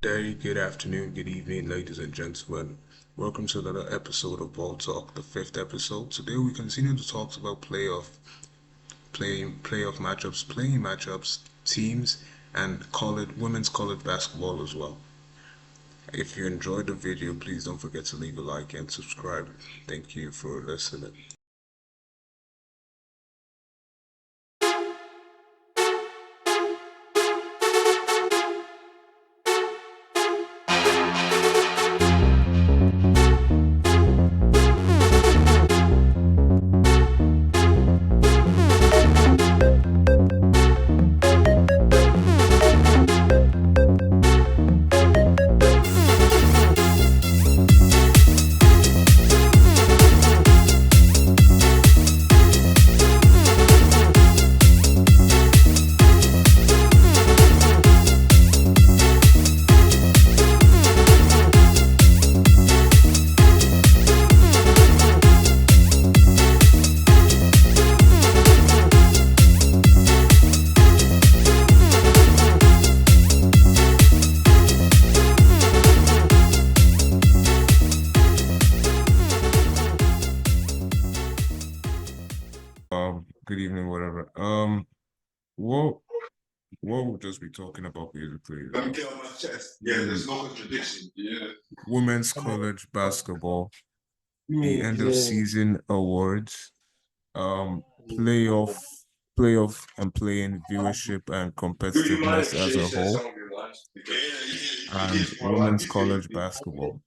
day, good afternoon, good evening, ladies and gentlemen. Welcome to another episode of Ball Talk, the fifth episode. Today we continue to talk about playing matchups, teams, and women's college basketball as well. If you enjoyed the video, please don't forget to leave a like and subscribe. Thank you for listening. Good evening, whatever. What we'll just be talking about basically Let me get on my chest. Yeah, there's no contradiction. Yeah. women's college basketball, the end of season awards, um, playoff, playoff and playing viewership and Do you mind competitiveness if as Shay a says whole, some of your lines? and women's college basketball.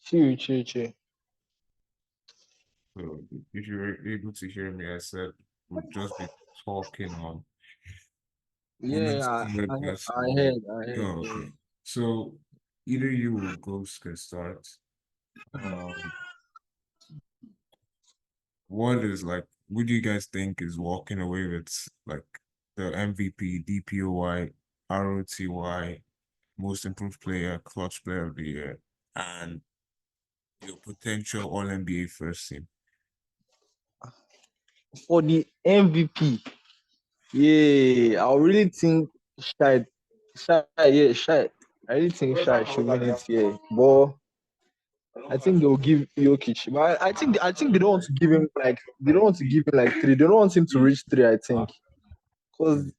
Chill. So if you're able to hear me, I said we'll just be talking on women's Yeah, college I basketball. heard. Oh, okay. So either you or Ghost can start. Um, what is like, what do you guys think is walking away with like the MVP, DPOY, ROTY, most improved player, clutch player of the year, and your potential All NBA first team? For the MVP, yeah, I really think Shy. I really think Shy should win it here, but I think they'll give Jokic. But I think they don't want to give him like three. They don't want him to reach three. I think because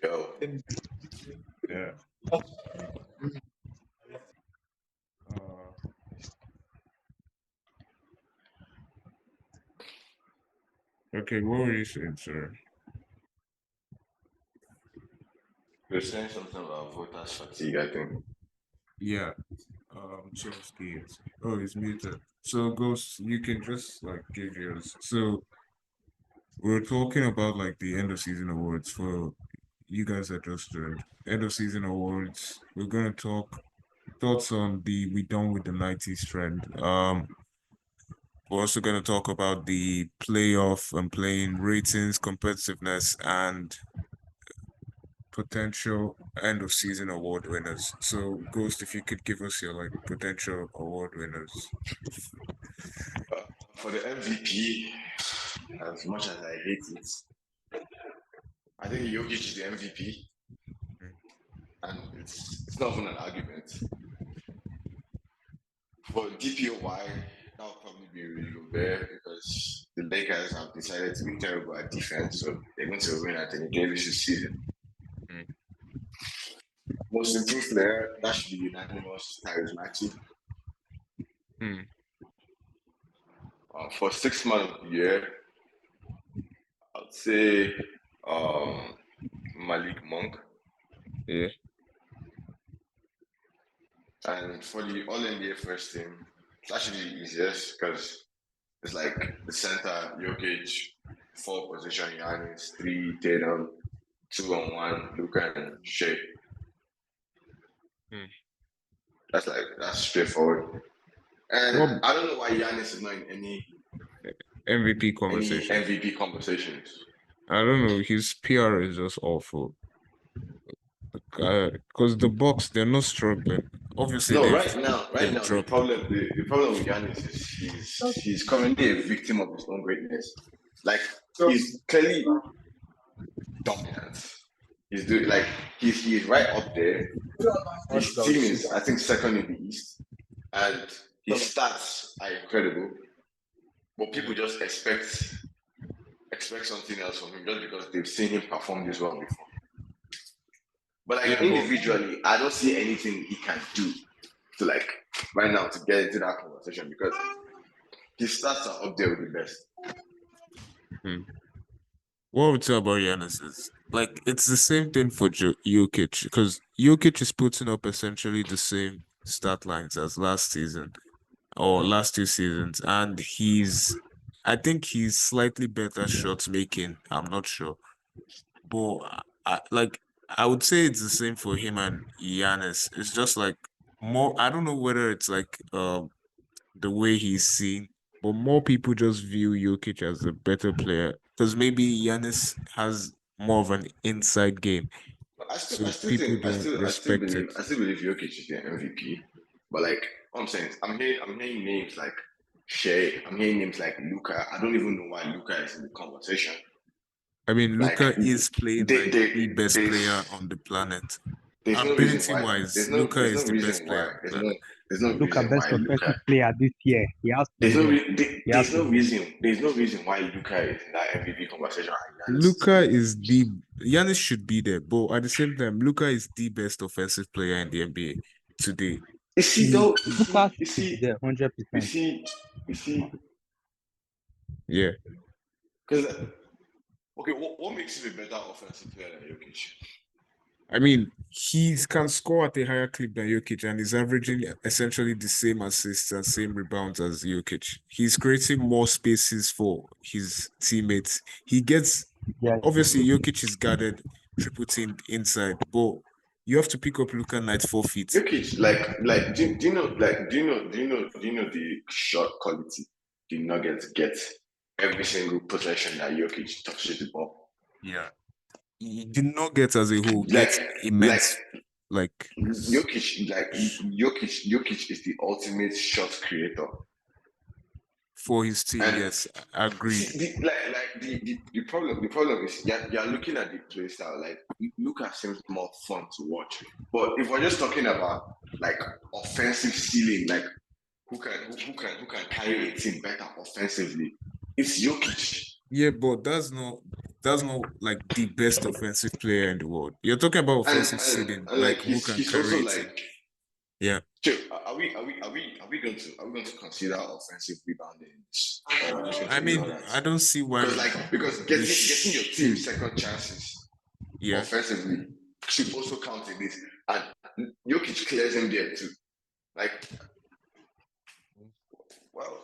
Yo. Yeah. Uh, okay, what were you saying, sir? You're saying something about voters fatigue, I think. Yeah. Chelsea is. Oh, he's muted. So, Ghost, you can just like give yours. So, we're talking about like the end of season awards for you guys that just joined. End of season awards. We're gonna talk thoughts on the we done with the 90s trend. We're also gonna talk about the playoff and playing ratings, competitiveness, and potential end of season award winners. So, Ghost, if you could give us your like potential award winners. For the MVP, as much as I hate it, I think Jokic is the MVP, and it's not even an argument. For DPOY, that'll probably be Rudy Gobert because the Lakers have decided to be terrible at defense, so they're going to win Anthony Davis this season. Mm. Most improved player, that should be unanimous, Tyrese Maxey. Mm. For 6 months of the year, I'd say Malik Monk. Yeah. And for the All NBA first team, it's actually the easiest because it's like the center, Jokic, 4 position, Giannis, 3, Tatum, 2-on-1, Luka and Shea. Hmm. That's straightforward. And Well- I don't know why Giannis is not in any MVP conversation. MVP conversations. I don't know. His PR is just awful. because the Bucks they're not struggling. Obviously, No, they've right they've now, the dropped. problem with Giannis is he's currently a victim of his own greatness. Like he's clearly dominant. He's doing like he's right up there. His team is, I think, second in the East, and his stats are incredible. But people just expect something else from him just because they've seen him perform this well before. But like Yeah, but individually, I don't see anything he can do to like right now to get into that conversation because his stats are up there with the best. what I would say about Giannis is like it's the same thing for Jokic because Jokic is putting up essentially the same stat lines as last season or last 2 seasons, and I think he's slightly better shot making. I'm not sure, but I would say it's the same for him and Giannis. It's just like more. I don't know whether it's like the way he's seen, but more people just view Jokic as a better player because maybe Giannis has more of an inside game, But so people don't respect it. I still believe Jokic is the MVP. But like what I'm saying, I'm hearing names like Shea, I'm hearing names like Luca. I don't even know why Luca is in the conversation. I mean, Like Luca is playing like the best player there's on the planet. there's no reason Ability why wise, Luca there's no is the best reason player why on the planet. there's no Look at reason best why offensive Luca player this year. He has to there's be no there. re- He has to be. there's no reason why Luca is in that MVP conversation and Giannis is in Luca it. is the Giannis should be there, but at the same time, Luca is the best offensive player in the NBA today. You see He, though, Lucas you is see, there, you 100%. see, you see, yeah. because okay, what makes him a better offensive player than Jokic? I mean, he can score at a higher clip than Jokic, and he's averaging essentially the same assists and same rebounds as Jokic. He's creating more spaces for his teammates. He gets Yeah. obviously Jokic is guarded triple teamed inside, but you have to pick up Luka Knight 4 feet. Jokic, do you know, do you know the shot quality the Nuggets get every single possession that Jokic touches the ball? Yeah. He did not get as a whole Like, get immense like Jokic is the ultimate shot creator. for his team. And yes, I agree. See, the problem is you're looking at the play style. Like Luka seems more fun to watch. But if we're just talking about like offensive ceiling, like who can carry a team better offensively, it's Jokic. Yeah, but that's not like the best offensive player in the world. You're talking about offensive ceiling, like who can he's carry also it. like Yeah. Are we going to consider offensive rebounding? I mean, I don't see why. Because getting your team second chances yeah. offensively should also count in this, and Jokic clears him there too. Like, well,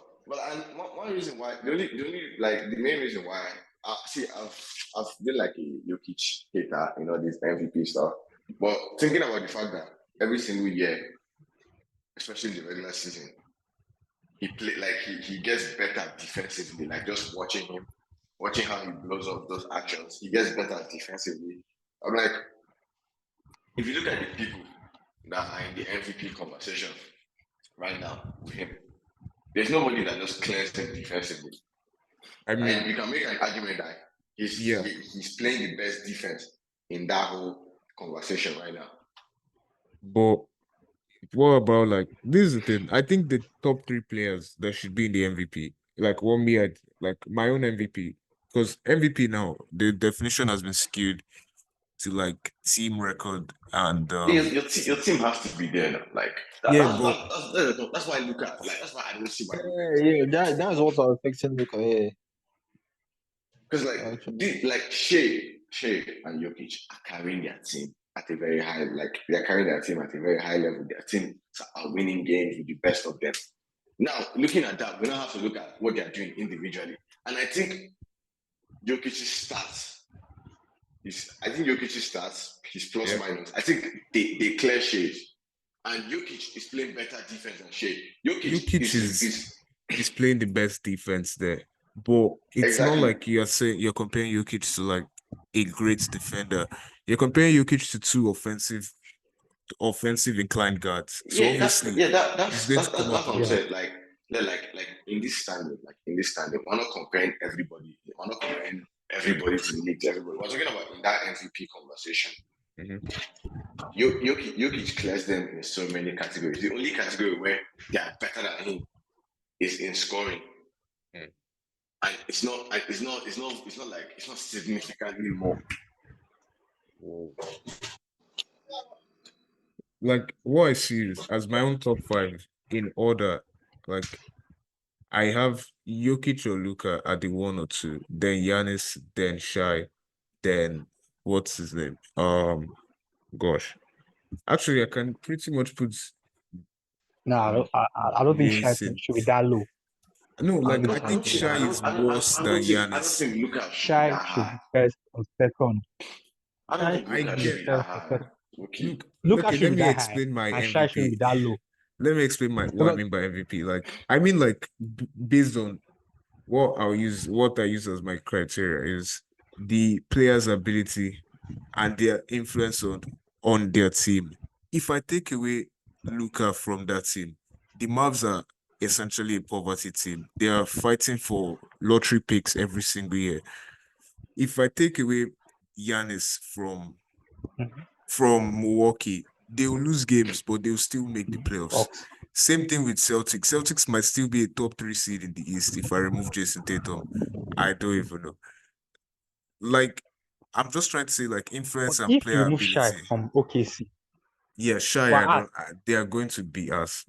and one reason why the main reason why I've been like a Jokic hater, you know, this MVP stuff. But thinking about the fact that every single year, especially in the regular season, he gets better defensively. Like just watching how he blows up those actions, he gets better defensively. I'm like, if you look at the people that are in the MVP conversation right now with him, there's nobody that just clears him defensively. I mean, you can make an argument that he's playing the best defense in that whole conversation right now. But what about like this is the thing? I think the top 3 players that should be in the MVP, like like my own MVP, because MVP now the definition has been skewed to like team record and your team has to be there now. Like that's why Luka. Like that's why I don't see why. That's what I was fixing Luka. Yeah. Because like Shea and Jokic are carrying their team at a very high, like they're carrying their team at a very high level. Their team are winning games with the best of them. Now, looking at that, we don't have to look at what they're doing individually. And I think Jokic's stats, his plus minus, I think they clear Shea. And Jokic is playing better defense than Shea. Jokic is playing the best defense there. But it's not like you're comparing Jokic to like a great defender. You're comparing Jokic to two offensive inclined guards. So Yeah, obviously he's going to come that's up what with I'm Yeah. saying. Like in this standard, we're not comparing everybody. We're not comparing everybody to league to everybody. We're talking about in that MVP conversation. Mhm. Jokic clears them in so many categories. The only category where they are better than him is in scoring. Mm. And it's not significantly more. Like what I see is as my own top five in order, like I have Jokic or Luka at the 1 or 2, then Giannis, then Shai, then what's his name? Gosh. Actually, I can pretty much put No, I don't think Shai Vincent. should be that low. No, I don't like think I Shai think should be Shai that low. is worse than I don't Giannis. think Luka should be Shai that should high. be first or second. I don't Shai think I Luka should be should get be that first or high. second. Okay. Luka Okay, let should be me that high, explain my and Shai shouldn't be MVP. that low. Let me explain what I Because mean by MVP. Like, I mean, like, based on what I use as my criteria is the player's ability and their influence on their team. If I take away Luka from that team, the Mavs are essentially a poverty team. They are fighting for lottery picks every single year. If I take away Giannis Mhm. from Milwaukee, they'll lose games, but they'll still make the playoffs. Bucks. Same thing with Celtics. Celtics might still be a top 3 seed in the East if I remove Jason Tatum. I don't even know. Like, I'm just trying to say, like, But influence and if you player remove Shai ability. from OKC, Yeah, Shy, but they are going to be us.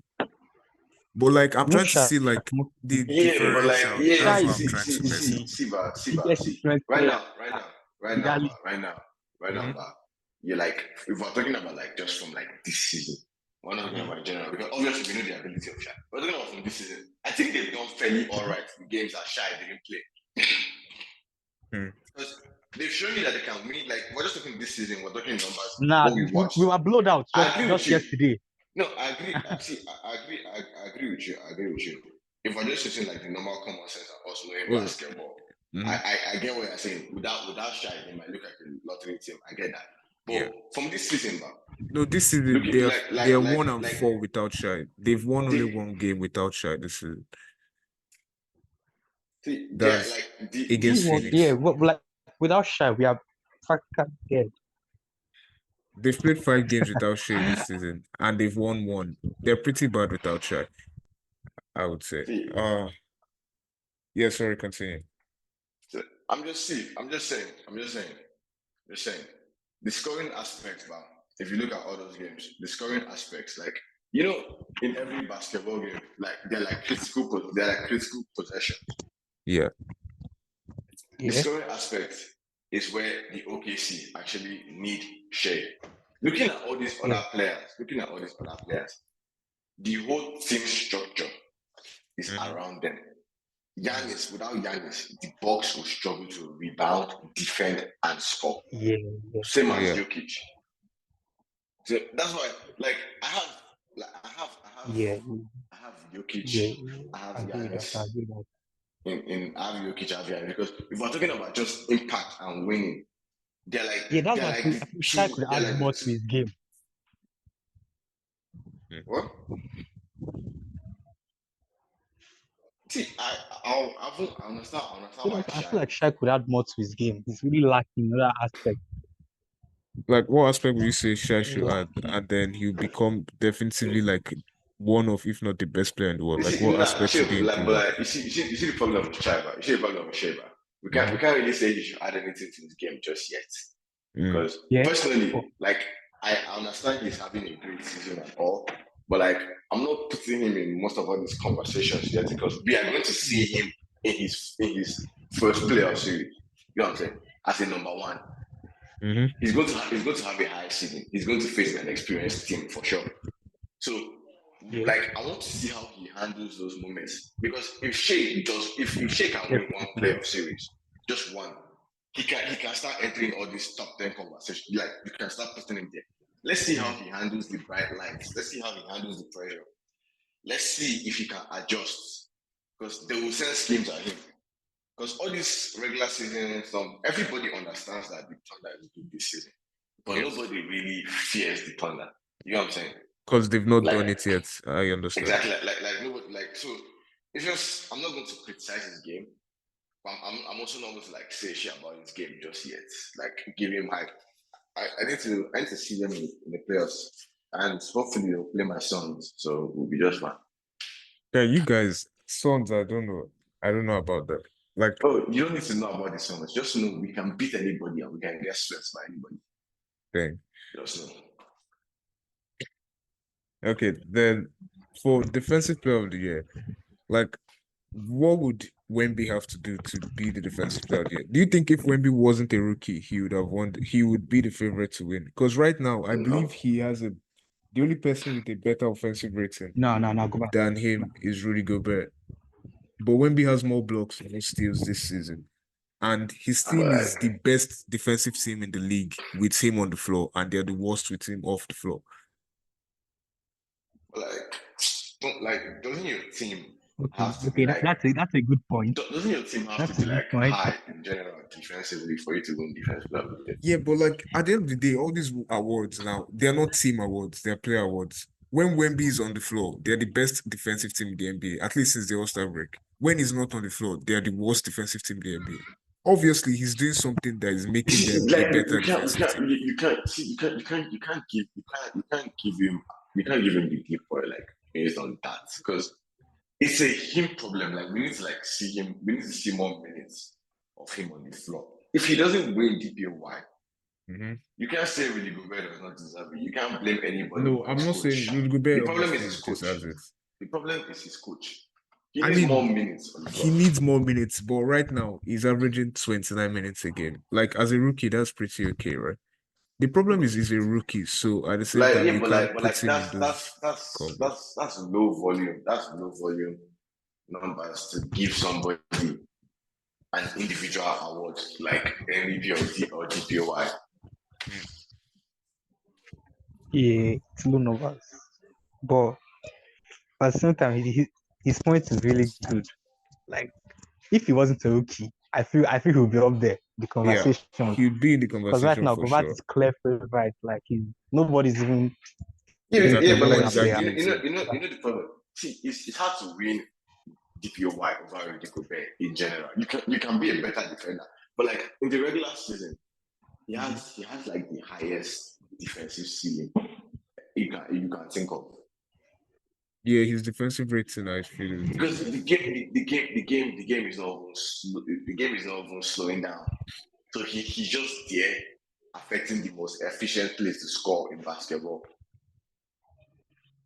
But like, I'm remove trying to Shai see like from the OKC, Yeah, but like, differential. yeah, That's Shai what is I'm the, trying to is mess up. the See, biggest influence right player now, in that league. right now, Mhm. Ba, you're like, if we're talking about like just from like this season, we're not talking Mhm. about in general, because obviously we know the ability of Shai. We're talking about from this season. I think they've done fairly all right in games that Shai didn't play. Hmm. Because they've shown you that they can win. Like, we're just talking this season, we're talking numbers, Nah, what we watched. we were blowed out I agree with just you. yesterday. No, I agree. I agree with you. I agree with you. If we're just using like the normal common sense of us knowing Well, basketball, mhm. I get what you're saying. Without Shai, they might look like a lottery team. I get that. But Yeah. from this season, man, No, this is looking they are 1-4 without Shy. They've won only they, one game without Shy. This is they're that's like against the Yeah, Phoenix. like without Shai, we are practically dead. They've played 5 games without Shay this season, and they've won one. They're pretty bad without Shy, I would say. see, Yeah, sorry, continue. I'm just saying. The scoring aspect, man. If you look at all those games, the scoring aspects, like in every basketball game, like they're like critical possession. Yeah. The Yeah, scoring aspect is where the OKC actually need Shea. Looking at all these other players, the whole team structure is Mhm. around them. Without Giannis, the Bucks will struggle to rebound, defend, and score. yeah. Same as Yeah. Jokic. So that's why, like, I have Jokic, Yeah, I have I agree with that. I Giannis. agree with I have Jokic, I have Giannis, because if we're talking about just impact and winning, that. Yeah, that's why I feel Shai could add more to his game. what? See, I understand why I Shai. feel like Shai could add more to his game. He's really lacking in other aspects. Like, what aspect would you say Shy should Really add? And then he'll become definitively like one of, if not the best player in the world. You Like, see, what nah, aspect should he like, improve on? but you see the problem with Shaiba. You see the problem with Shaiba. We can't really say he should add anything to this game just yet. Mm. Because Yeah. personally, like, I understand he's having a great season and all, but like, I'm not putting him in most of all these conversations yet because we are going to see him in his first playoff series. You know what I'm saying? As a number one, Mm-hmm. he's going to have a high season. He's going to face an experienced team for sure. So, Yeah. like, I want to see how he handles those moments because if Shea can win one playoff series, just one, he can start entering all these top 10 conversations. Like, you can start putting him there. Let's see how he handles the bright lights. Let's see how he handles the pressure. Let's see if he can adjust because they will send schemes at him. Because all this regular season stuff, everybody understands that the Thunder is good this season, but Yes. nobody really fears the Thunder. You know what I'm saying? Because they've not Like- done it yet. I understand. Exactly. Like nobody. Like so. It's just I'm not going to criticize his game. But I'm also not going to like say shit about his game just yet. Like give him hype. I need to see them in the playoffs, and hopefully they'll play my sons, so we'll be just fine. Yeah, you guys, Sons, I don't know. I don't know about that. Like, Oh, you don't need to know about the sons. Just know we can beat anybody and we can get swept by anybody. thing. Just know. Okay, then for defensive player of the year, like, what would Wemby have to do to be the defensive player of the year? Do you think if Wemby wasn't a rookie, he would have won? He would be the favorite to win? Because right now, I No. believe he has the only person with a better offensive rating No, go back. than him is Rudy Gobert. But Wemby has more blocks and more steals this season. And his team is the best defensive team in the league with him on the floor, and they're the worst with him off the floor. Doesn't your team Okay, have to be like? that's a good point. Doesn't your team have That's to a be good like point. high in general defensively for you to win defense player of the year? Yeah, but like at the end of the day, all these awards now, they're not team awards, they're player awards. When Wemby is on the floor, they're the best defensive team in the NBA, at least since the All-Star break. When he's not on the floor, they're the worst defensive team in the NBA. Obviously, he's doing something that is making them a better defensive team. You can't give him the gift for like based on that because it's a him problem. Like we need to like see him. We need to see more minutes of him on the floor. If he doesn't win DPOY, you can't say Rudy Gobert does not deserve it. You can't blame anybody. No, I'm not saying Rudy Gobert. The problem is his coach. Deserves it. The problem is his coach. He needs more minutes on the floor. He needs more minutes, but right now he's averaging 29 minutes a game. Like as a rookie, that's pretty okay, right? The problem is he's a rookie, so at the same time, you can't put him in those covers. That's low volume. That's low volume numbers to give somebody an individual award like MVP or DPOY. Yeah, it's low numbers, but at the same time, his point is really good. Like, if he wasn't a rookie, I feel he would be up there the conversation. He'd be in the Because right conversation now, for Gobert sure. is clear favorite. Like, nobody's even. Yeah, Exactly. but like Exactly. you know the problem. See, it's hard to win DPOY over Rudy Gobert in general. You can be a better defender, but like in the regular season, he has like the highest defensive ceiling you can think of. Yeah, his defensive rating, I feel, is Because the game is not even slowing down. So he's just there affecting the most efficient place to score in basketball.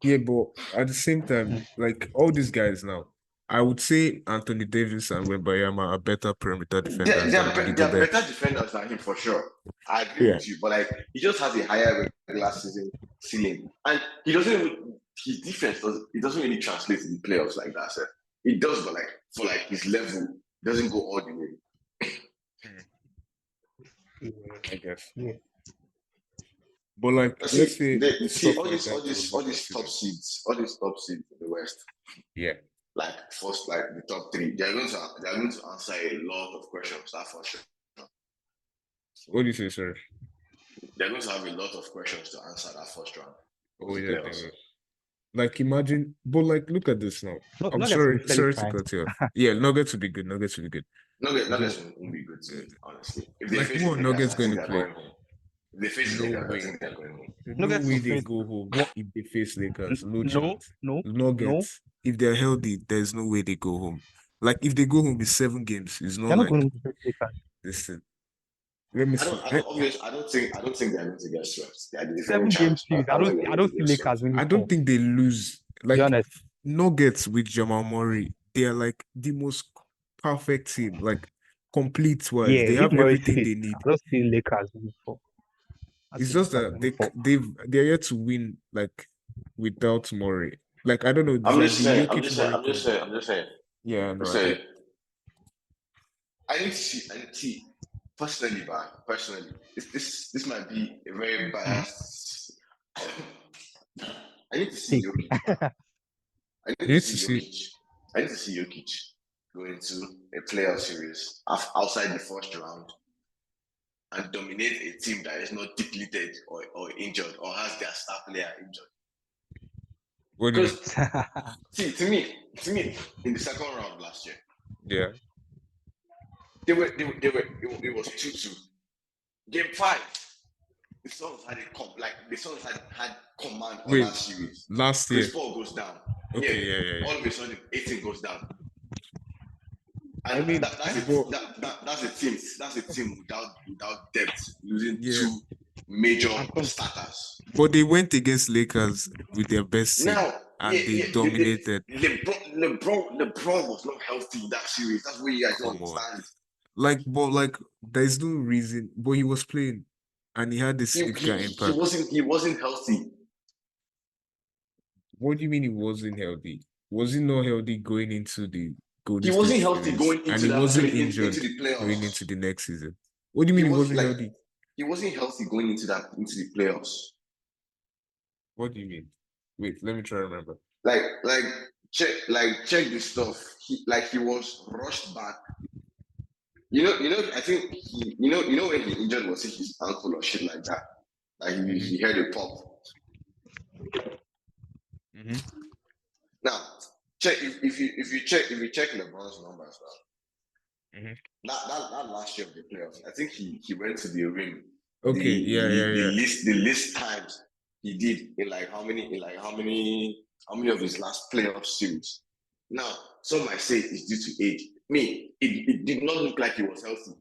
Yeah, but at the same time, like all these guys now, I would say Anthony Davis and Wembayama are better perimeter defenders They're than Rudy better Gobert. defenders than him for sure. I agree with you, but like he just has a higher regular season ceiling, and he doesn't. His defense doesn't really translate in the playoffs like that. Sir. It does, but like for like his level, it doesn't go all the way. I guess. Yeah. But like, let's say all these top seeds in the West. Yeah. Like first, like the top three, they're going to answer a lot of questions. That's for sure. What do you say, sir? They're going to have a lot of questions to answer that first round. Oh yeah. Like imagine, but like look at this now. I'm Nuggets sorry to cut you off. Yeah, Nuggets will be good. Nuggets will be good. Nuggets will be good too, honestly. If they Like face who are Nuggets going to play? If they face No Lakers, way. I think they're going home. No Nuggets way will they face- go home. If they face Lakers, no No, chance. no. Nuggets, if they're healthy, there's no way they go home. Like if they go home in 7 games, it's not They're not like going to face Lakers. listen. Let me see. I don't think they're going to get swept. They are the 7 defending game champs, series. but I think they're don't going see to get Lakers swept. winning. I don't think they lose. Like Be honest. Nuggets with Jamal Murray, they are like the most perfect team, like complete wise. Yeah, They if have Murray everything stays, they need. I don't see Lakers winning four. It's just that they're yet to win like without Murray. Like I don't know. I'm It's just like saying. the I'm Jokic just Murray saying. combo. I'm just saying. Yeah, I'm no, saying. I need to see. Personally, this might be a very biased. I need to see Jokic. I need to see Jokic. go into a playoff series outside the first round and dominate a team that is not depleted or injured or has their star player injured. What do you mean? Because see, to me, in the second round last year, Yeah. they were it was 2-2. Game 5, the Suns had command on Wait, that series. last year. Chris Paul goes down. Okay, yeah. All of a sudden, 18 goes down. And I mean, that's a team without depth, losing Yeah. two major starters. But they went against Lakers with their best team Now, and they dominated. LeBron was not healthy in that series. That's what you guys don't Come on. understand. There's no reason. But he was playing and he had this significant impact. He wasn't healthy. What do you mean he wasn't healthy? Was he not healthy going into the Golden He wasn't State healthy series? going into And he that wasn't into injured the playoffs. going into the next season. What do you mean he wasn't healthy? He wasn't healthy going into the playoffs. What do you mean? Wait, let me try to remember. Check this stuff. He was rushed back. I think when he injured was it his ankle or shit like that. Like he had a pop. Mm-hmm. Now, check if you check LeBron's numbers now. Mhm. That last year of the playoffs, I think he went to the ring. Okay, The least times he did in how many of his last playoff series. Now, some might say it's due to age. It did not look like he was healthy.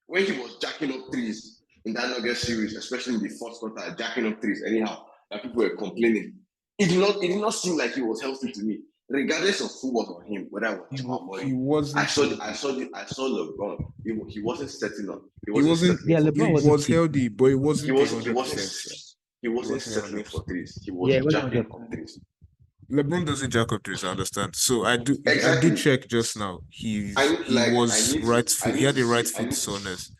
When he was jacking up threes in that Nuggets series, especially in the fourth quarter, jacking up threes anyhow, that people were complaining. It did not seem like he was healthy to me, regardless of who was on him, whether it was Jamal Murray. He wasn't. I saw LeBron. He wasn't setting up. He wasn't. Yeah, LeBron He was healthy, but it wasn't. He wasn't settling for threes. He Yeah, was it wasn't jacking up threes. LeBron doesn't jack up threes, I understand. So I did check just now. He had the right foot soreness.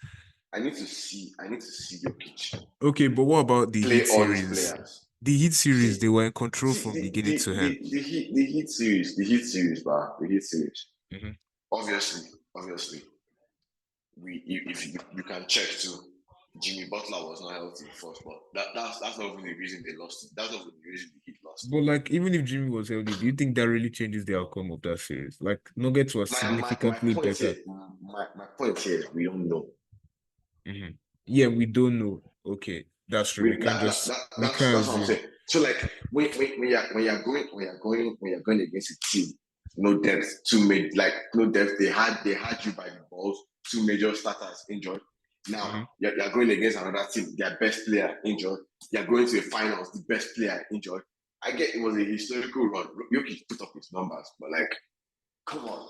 I need to see Jokic. Okay, but what about the Play Heat all his series? players. The Heat series, they were in control from beginning to end. The Heat series, bro. The Heat series. Mm-hmm. Obviously, if you can check too. Jimmy Butler was not healthy first, but that's not even the reason they lost. That's not even the reason the Heat lost. But even if Jimmy was healthy, do you think that really changes the outcome of that series? Nuggets were significantly better. My point here is we don't know. Mm-hmm. Yeah, we don't know. Okay, that's true. That's what I'm saying. So when you're going against a team, no depth, no depth. They had you by the balls. Two major starters injured. Now you're going against another team, their best player injured. You're going to the finals, the best player injured. I get it was a historical run. Jokic put up his numbers, but come on,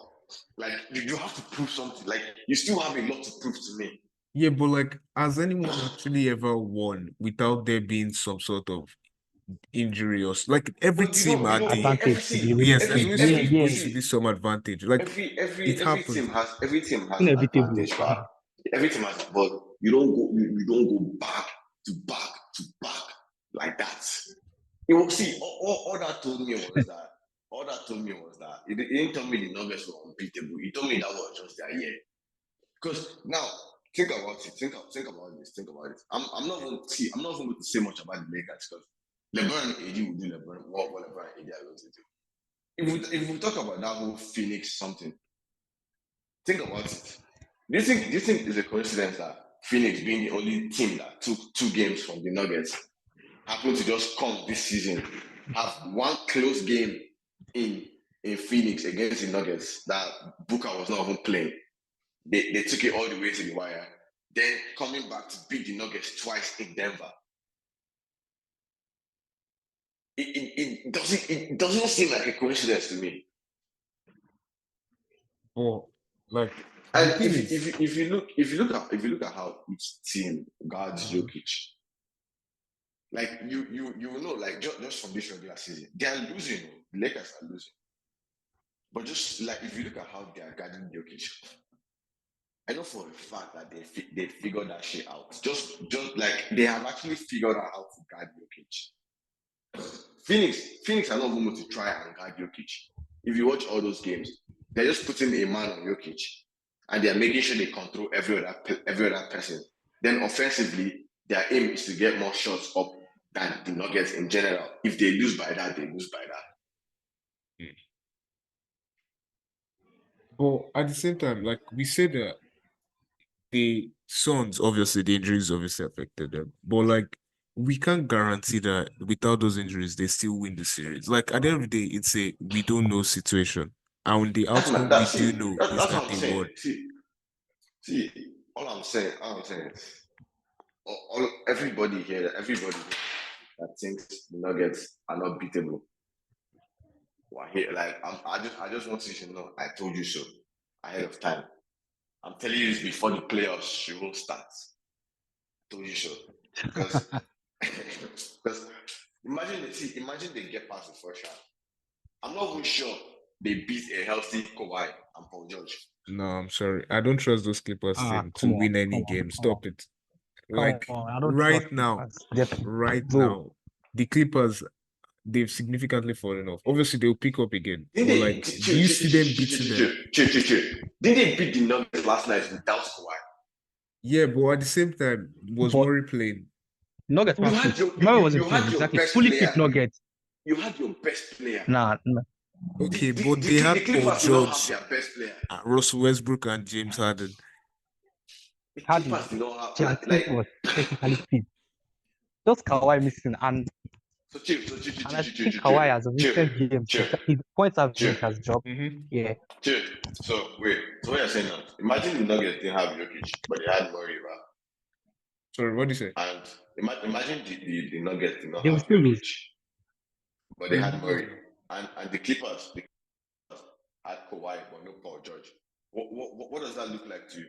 you have to prove something. You still have a lot to prove to me. Yeah, but has anyone actually ever won without there being some sort of injury or every team had the advantage? There needs to be some advantage. Every team has advantage, but every team has, but you don't go back to back like that. All that told me was that it didn't tell me the Nuggets were unbeatable. He told me that was just their year. Because now think about it. Think about this. I'm not going to say much about the Lakers because LeBron and AD will do what LeBron and AD are going to do. If we talk about that whole Phoenix something, think about it. Do you think it's a coincidence that Phoenix, being the only team that took 2 games from the Nuggets, happened to just come this season, have one close game in Phoenix against the Nuggets that Booker was not even playing? They took it all the way to the wire. Then coming back to beat the Nuggets twice in Denver. It doesn't seem like a coincidence to me. Oh, and if you look at how each team guards Jokic, you will know, just from this regular season, they are losing. The Lakers are losing. But just if you look at how they are guarding Jokic, I know for a fact that they figured that shit out. Just they have actually figured out how to guard Jokic. Phoenix are not going to try and guard Jokic. If you watch all those games, they're just putting a man on Jokic, and they're making sure they control every other person. Then offensively, their aim is to get more shots up than the Nuggets in general. If they lose by that, they lose by that. But at the same time, like we said that the Suns, obviously, the injuries obviously affected them. But like we can't guarantee that without those injuries, they still win the series. Like at the end of the day, it's a we don't know situation. And the outcome we do know is That's that what I'm they saying. won. See, all I'm saying is everybody here that thinks the Nuggets are not beatable. Well, here, like I just want you to know, I told you so ahead of time. I'm telling you this before the playoffs even start. I told you so. Because imagine they get past the first round. I'm not even sure they beat a healthy Kawhi and Paul George. No, I'm sorry. I don't trust those Clippers team to win any game. Stop it. Like right now, now, the Clippers, they've significantly fallen off. Obviously, they'll pick up again. But like, do you see them beating them? Did they beat the Nuggets last night without Kawhi? Yeah, but at the same time, was Murray playing? Nuggets You had your fully fit Nuggets. You had your best player. Nah. Okay, but they had Paul George, their best player. Russell Westbrook, and James Harden. The Clippers did not have was technically fit. Just Kawhi missing, and I think Kawhi has a recent game. His points average has dropped. Yeah. So wait, so what you're saying now? Imagine the Nuggets didn't have Jokic, but they had Murray, right? Sorry, what do you say? And imagine the Nuggets did not They will have still Jokic, lose. but they had Murray, and the Clippers had Kawhi, but no Paul George. What does that look like to you?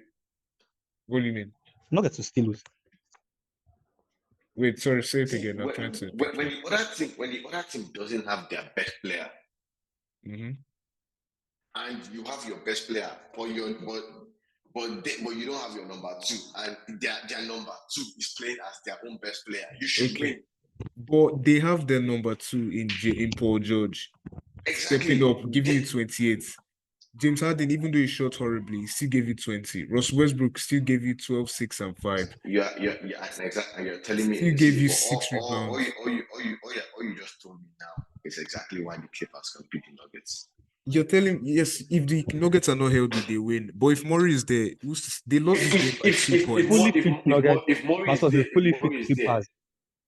What do you mean? Nuggets will still lose. Wait, sorry, say it again. I'm trying to. When the other team doesn't have their best player, and you have your best player, but you don't have your number two, and their number two is playing as their own best player. You should win. But they have their number two in Paul George. Exactly. Stepping up, giving you 28. James Harden, even though he shot horribly, he still gave you 20. Russ Westbrook still gave you 12, 6, and 5. Yeah, exactly. You're telling me he gave you 6 rebounds. All you just told me now is exactly why the Clippers can beat the Nuggets. You're telling yes, if the Nuggets are not healthy, they win. But if Murray is there, they lost this game by 2 points. If Murray is there, fully fit Clippers,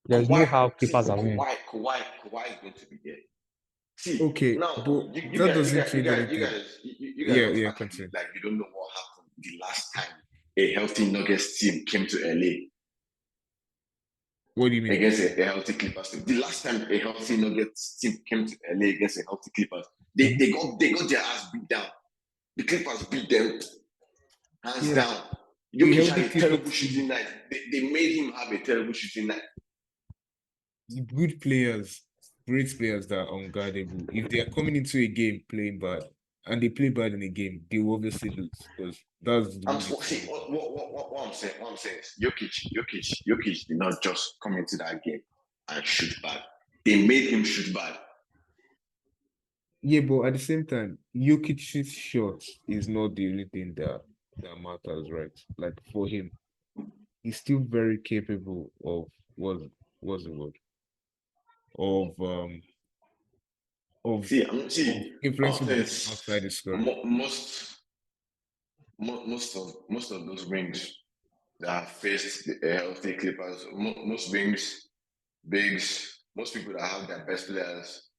there's no how Clippers are winning. Kawhi is going to be there. See, okay, now but that doesn't change anything. You guys continue. Like you don't know what happened the last time a healthy Nuggets team came to LA. What do you mean? Against a healthy Clippers team. The last time a healthy Nuggets team came to LA against a healthy Clippers, they got their ass beat down. The Clippers beat them hands down. Jokic had a terrible shooting night. They made him have a terrible shooting night. Good players, great players that are unguardable. If they are coming into a game playing bad and they play bad in a game, they will obviously lose because that's the what I'm saying is Jokic did not just come into that game and shoot bad. They made him shoot bad. Yeah, but at the same time, Jokic's shot is not the only thing that matters, right? Like for him, he's still very capable of what's the word? Of influencing outside the score. Most of those rings that have faced the healthy Clippers, most rings, bigs, most people that have their best players.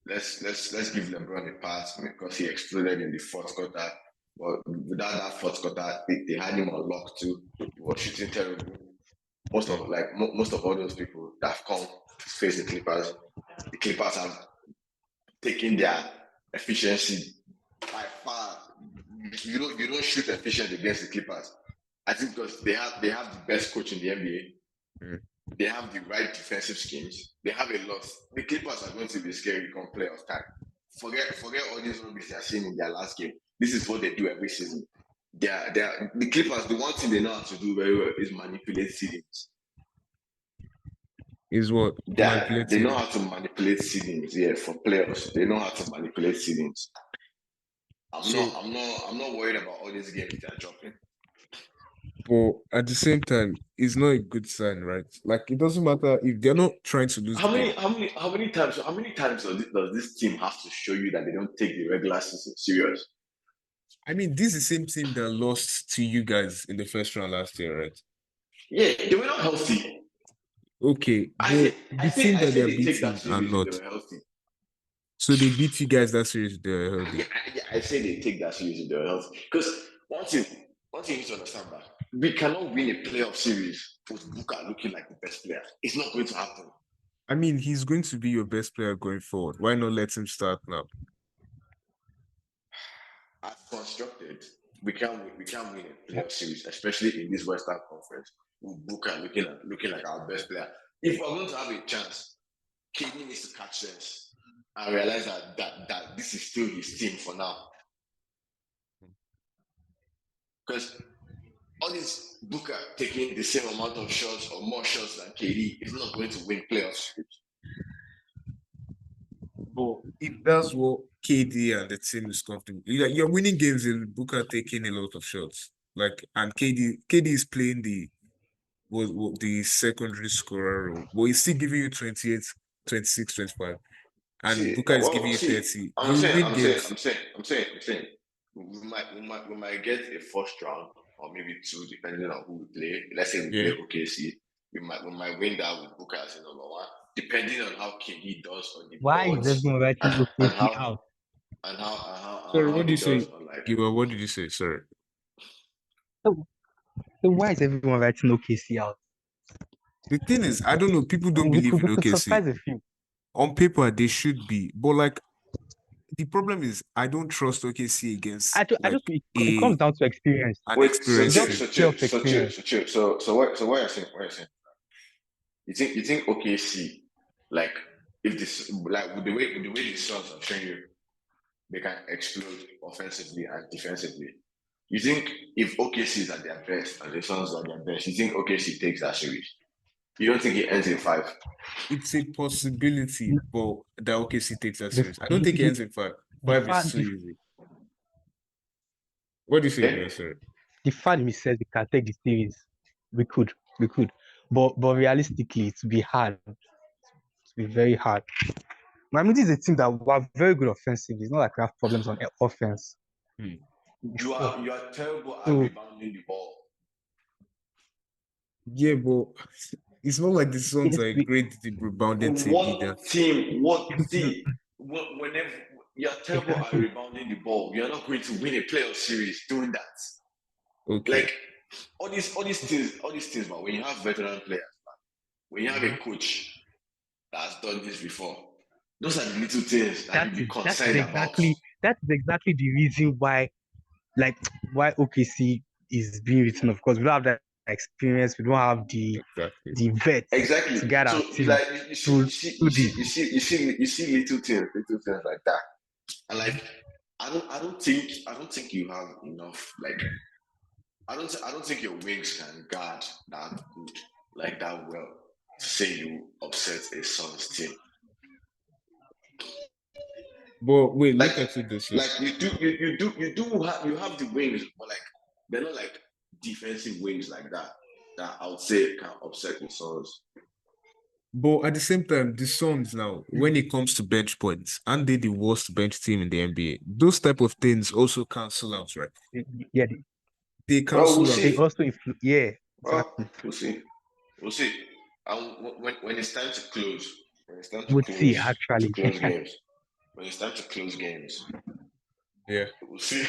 Let's give LeBron a pass because he exploded in the fourth quarter. But without that fourth quarter, they had him on lock too. He was shooting terrible. Most of all those people that have come to face the Clippers have taken their efficiency by far. You don't shoot efficient against the Clippers. I think because they have the best coach in the NBA. They have the right defensive schemes. They have a lot. The Clippers are going to be scary come playoff time. Forget all these rubbish they are seeing in their last game. This is what they do every season. The Clippers, the one thing they know how to do very well is manipulate seedings. Is what? They know how to manipulate seedings, for playoffs. They know how to manipulate seedings. I'm not worried about all these games they're dropping. But at the same time, it's not a good sign, right? Like it doesn't matter if they're not trying to lose How the many game. how many times does this team have to show you that they don't take the regular season serious? I mean, this is the same team that lost to you guys in the first round last year, right? Yeah, they were not healthy. Okay, I but say the team that I they say are they take that beating are series if they not. were healthy. So they beat you guys that series, they're healthy. I say they take that series if they were healthy. Because one thing you need to understand that we cannot win a playoff series with Buka looking like the best player. It's not going to happen. I mean, he's going to be your best player going forward. Why not let him start now? As constructed, we can't win a playoff series, especially in this Western Conference. With Buka looking like our best player. If we're going to have a chance, KD needs to catch sense and realize that this is still his team for now. Because all this Booker taking the same amount of shots or more shots than KD is not going to win playoffs. But if that's what KD and the team is comfortable, you're winning games with Booker taking a lot of shots. Like, and KD is playing the secondary scorer role, but he's still giving you 28, 26, 25. And Booker is giving you 30. You win games. I'm saying, we might get a first round or maybe two, depending on who we play. Let's say we play OKC, we might win that with Booker as number one, depending on how KD does on the Why is boards everyone writing and OKC how out? Sorry, how what did he you say? does on like. Giwa, what did you say? Sorry. So, so why is everyone writing OKC out? The thing is, I don't know. People don't believe in We could OKC. surprise a few. On paper, they should be, but like the problem is, I don't trust OKC against I like just it comes down to experience. an Wait, so experienced chill, team. so chill, Playoff so chill, experience. so chill. So what you're saying? What you're saying? You think OKC, like if this like with the way the Suns are showing you, they can explode offensively and defensively. You think if OKC is at their best and the Suns are at their best, you think OKC takes that series? You don't think it ends in 5? It's a possibility, but that OKC takes that The, serious. I don't think it ends in 5. the 5 is fact too easy. What do you say, Yeah. sir? the fact we said we can take the series, we could, but realistically, it would be hard. It would be very hard. Miami is a team that we're very good offensively. It's not like we have problems on offense. You are terrible at So rebounding the ball. Yeah, but it's not like the Suns yes, are a great rebounding team either. Whenever you're terrible at rebounding the ball, you're not going to win a playoff series doing that. Okay. Like all these things, but when you have veteran players, when you have a coach that has done this before, those are the little things that you be concerned about. That's exactly the reason why OKC is being written off, because we don't have that experience, we don't have the vets Exactly. to get our So team like you see little things like that. And like I don't think you have enough like I don't think your wings can guard that good, like that well, to say you upset a Suns team. But wait, Like, look at it this way. like you have the wings, but like they're not like defensive wings like that I would say can upset the Suns. But at the same time, the Suns now, when it comes to bench points, aren't they the worst bench team in the NBA? Those type of things also cancel out, right? Yeah, They cancel out. they also yeah. Well, we'll see. When it's time to close, We'll see actually. close games. When it's time to close games, Yeah. we'll see.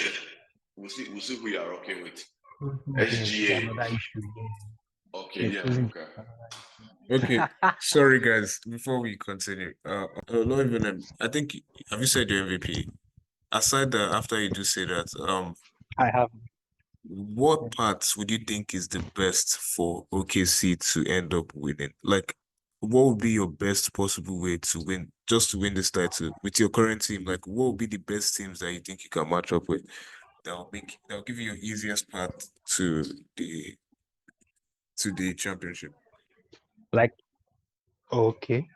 We'll see who you are rocking with. Okay, SGA. another issue. Okay, yeah. Okay. Sorry, guys. Before we continue, not even. I think have you said your MVP? Aside that, after you do say that, I have. what parts would you think is the best for OKC to end up winning? Like, what would be your best possible way to win, just to win this title with your current team? Like, what would be the best teams that you think you can match up with? That'll give you your easiest path to the championship. Like, okay.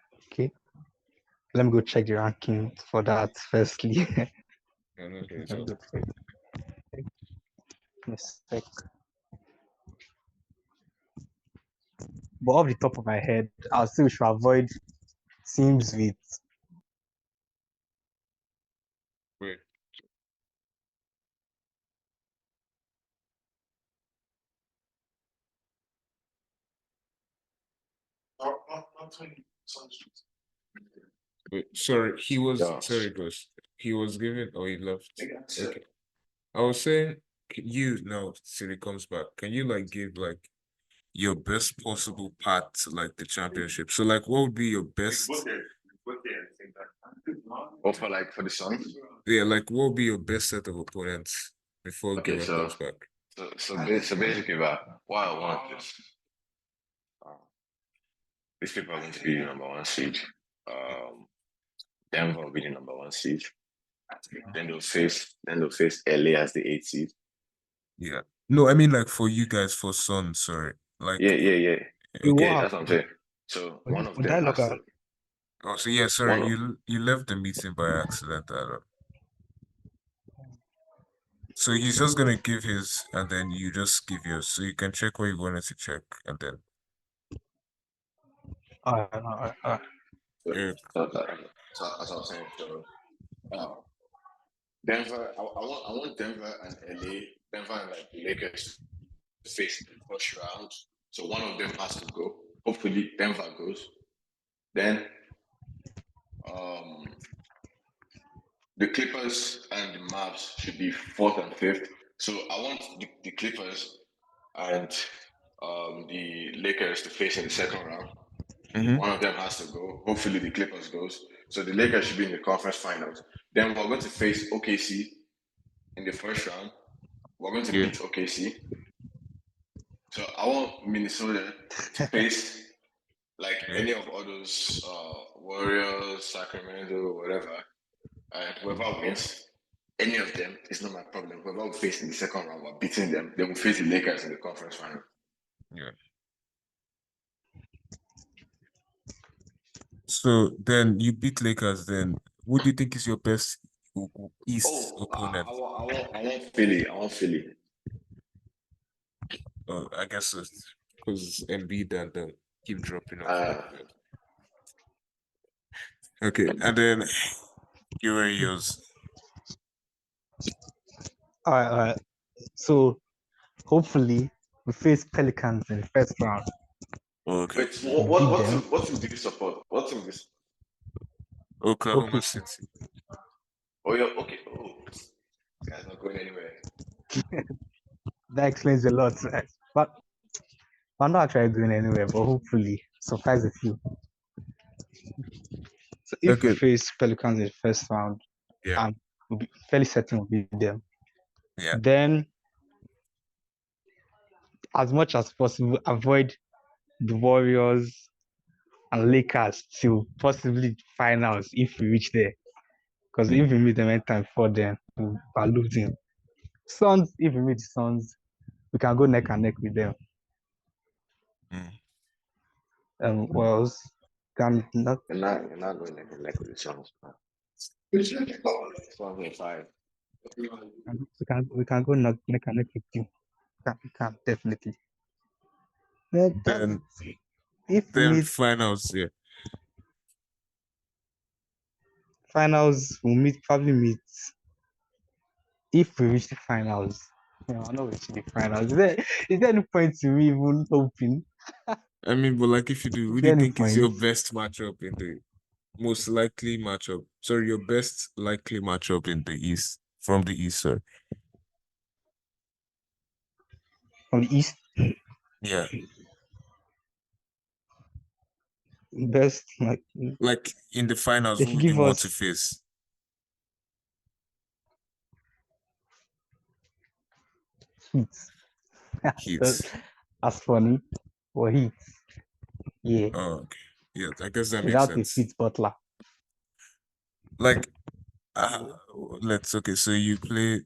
Let me go check the ranking for that firstly. I know there's Very a- good for you. Mistake. But off the top of my head, I'll say we should avoid teams with Wait, wait, sorry, he was Yeah. sorry, Ghost. He was given or he left. Okay. I was saying you now till he comes back. Can you like give like your best possible path to like the championship? So like what would be your best Or for the Sun. yeah, like what would be your best set of opponents before Okay, Gilbert comes back? So basically, what I want is these people are going to be the number one seed. Denver will be the number one seed. Then they'll face LA as the 8th seed. Yeah. No, I mean like for you guys for Sun, sorry. Like Yeah. You Okay, what that's what I'm saying. So one of would them that look has at? to. oh so yeah, sorry, One of, you left the meeting by accident, Adam. So he's just gonna give his and then you just give yours. So you can check what you wanted to check and then yeah. so as I was saying, so Denver, I want Denver and LA, Denver and like the Lakers to face in the first round. So one of them has to go. Hopefully Denver goes. Then um the Clippers and the Mavs should be 4th and 5th. So I want the Clippers and the Lakers to face in the second round. One of them has to go. Hopefully the Clippers goes. So the Lakers should be in the conference finals. Then we're going to face OKC in the first round. We're going to Yeah. beat OKC. So I want Minnesota to face like any of all those Warriors, Sacramento, whatever. And whoever wins, any of them is not my problem. Whoever we face in the second round, we're beating them. They will face the Lakers in the conference final. Yeah. So then you beat Lakers. Then who do you think is your best East opponent? I want Philly. I want Philly. I guess it's because Embiid and keep dropping off. Uh, Okay, and then you were yours. All right. So hopefully we face Pelicans in the first round. Okay. wait, Beat them. what team do you support? What team is? Oklahoma Okay. City. Oh, yeah, okay. Oh, this guy's not going anywhere. That explains a lot, right? But I'm not actually going anywhere, but hopefully surprise a few. So if we Okay. face Pelicans in the first round, Yeah. we'll be fairly certain we'll beat them. Yeah. Then, as much as possible, avoid the Warriors and Lakers to possibly finals if we reach there. Because if we meet them anytime before then, we are losing. Suns, if we meet the Suns, we can go neck and neck with them. What else? Can not You're not going to connect with the Suns. 5. we can go neck and neck with you. We can definitely. Then If we meet finals, yeah. finals, we'll probably meet if we reach the finals. No, I'm not reaching the finals. Is there any point to me even hoping? I mean, but like if you do, who do you think is your best matchup in the most likely matchup? Sorry, your best likely matchup in the East from the East, sir. From the East? Yeah. Best like in the finals, they who should would you give want to us face? Heat. Heat. That's funny. Or Heat. Yeah. Oh, okay. Yeah, I guess that makes Without a sense. Fit Butler. Like, okay, so you play.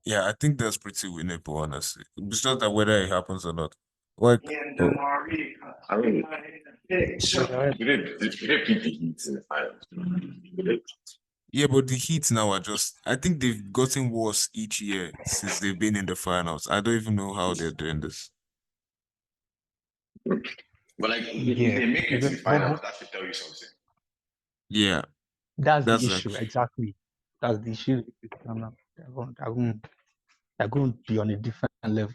Yeah, I think that's pretty winnable, honestly. It's just that whether it happens or not. Like, I mean, we did beat the Heat in the finals. Yeah, but the Heat now are just. I think they've gotten worse each year since they've been in the finals. I don't even know how they're doing this. But like, if Yeah, they make it to the finals, but that should tell you something. Yeah, that's the that's issue. like Exactly. That's the issue. No, no, they're going to be on a different level.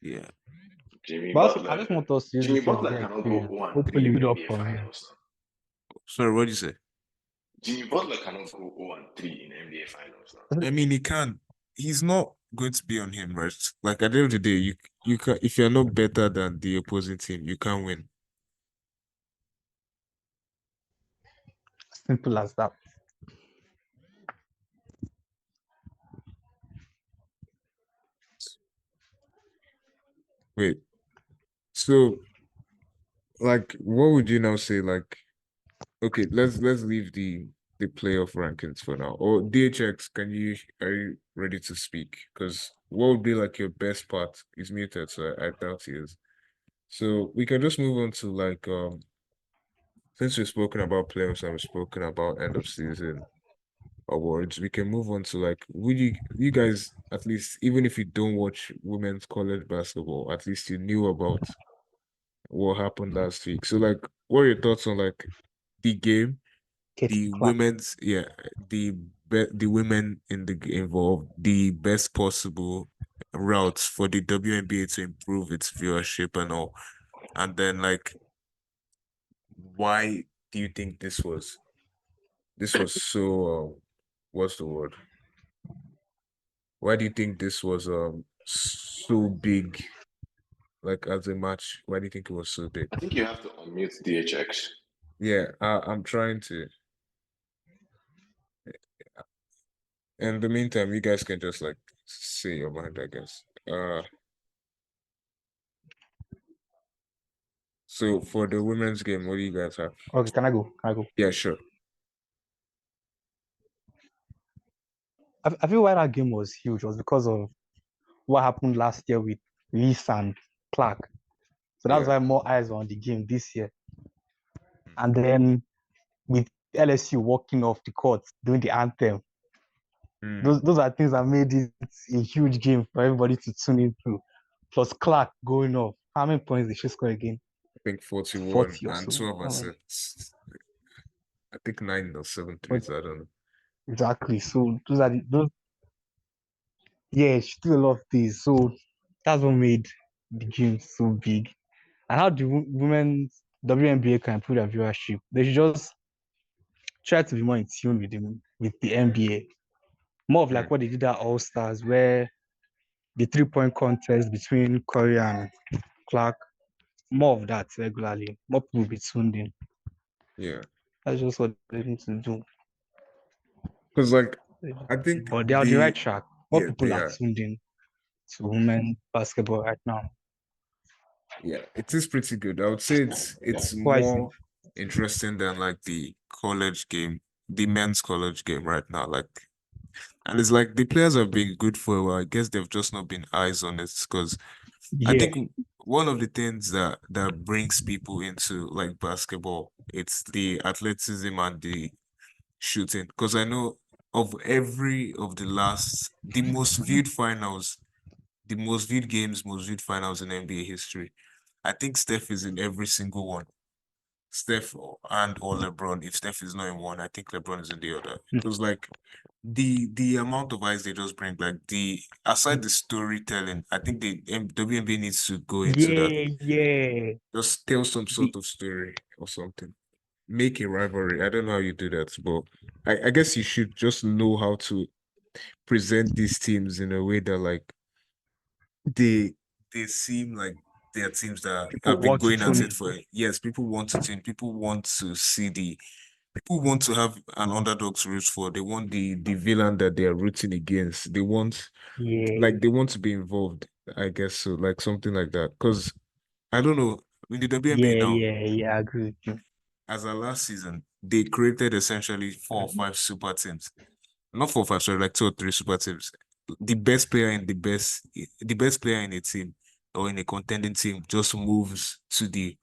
yeah. Jimmy But also, I Butler. just want us to use Jimmy this as Butler their cannot go experience. 0-3 Hopefully, in read the up NBA from here. finals now. Sorry, what did you say? Jimmy Butler cannot go 0-3 in NBA finals now. I mean, he can. He's not going to be on him, right? Like at the end of the day, you can if you're not better than the opposing team, you can't win. Simple as that. Wait, so like, what would you now say? Like, okay, let's leave the playoff rankings for now. Or DHX, are you ready to speak? Because what would be like your best part is muted, so I doubt he is. So we can just move on to like since we've spoken about playoffs and we've spoken about end of season awards, we can move on to like would you guys at least even if you don't watch women's college basketball, at least you knew about what happened last week. So like what are your thoughts on like the game, Katie the Clark. women's the women in the involved, the best possible routes for the WNBA to improve its viewership and all. And then like why do you think this was so what's the word? Why do you think this was so big? Like as a match, why do you think it was so big? I think you have to unmute DHX. Yeah, I'm trying to. In the meantime, you guys can just like say your mind, I guess. So for the women's game, what do you guys have? Okay, can I go? Can I go? Yeah, sure. I feel why that game was huge was because of what happened last year with Reese and Clark. So that's Yeah. why more eyes were on the game this year. And then with LSU walking off the court doing the anthem, Mm, those are things that made it a huge game for everybody to tune into. Plus Clark going off. How many points did she score again? I think 41 40 or and so. 12 assists. I think 9 or 7 But threes. I don't know. exactly. So those yeah, she did a lot of things. So that's what made the game so big. And how the women's WNBA can improve their viewership? They should just try to be more in tune with the NBA. More of like Mm, what they did at All Stars, where the 3-point contest between Curry and Clark, more of that regularly. More people will be tuned in. yeah. That's just what they need to do. Because like I think But they are on the right track. More yeah, people they are are. tuned in to women basketball right now. Yeah, it is pretty good. I would say it's Why is it? more interesting than like the college game, the men's college game right now. Like, and it's like the players have been good for a while. I guess they've just not been eyes on it because I Yeah, think one of the things that brings people into like basketball, it's the athleticism and the shooting. Because I know of every of the most viewed finals, the most viewed games, most viewed finals in NBA history. I think Steph is in every single one. Steph or LeBron. If Steph is not in one, I think LeBron is in the other. Because like the amount of eyes they just bring, like the aside the storytelling, I think the WNBA needs to go into that. yeah. Just tell some The, sort of story or something. Make a rivalry. I don't know how you do that, but I guess you should just know how to present these teams in a way that like they they seem like they are teams that people have been want to going at tune it for yes, people want to tune, people want to see people want to have an underdog to root for. They want the villain that they are rooting against. They want in. they want to be involved, I guess so, like something like that. Because I don't know, in the WNBA now, Yeah, I agree with you. as our last season, they created essentially 4 or 5 super teams. Not 4 or 5, sorry, like 2 or 3 super teams. The best player in a team or in a contending team just moves to the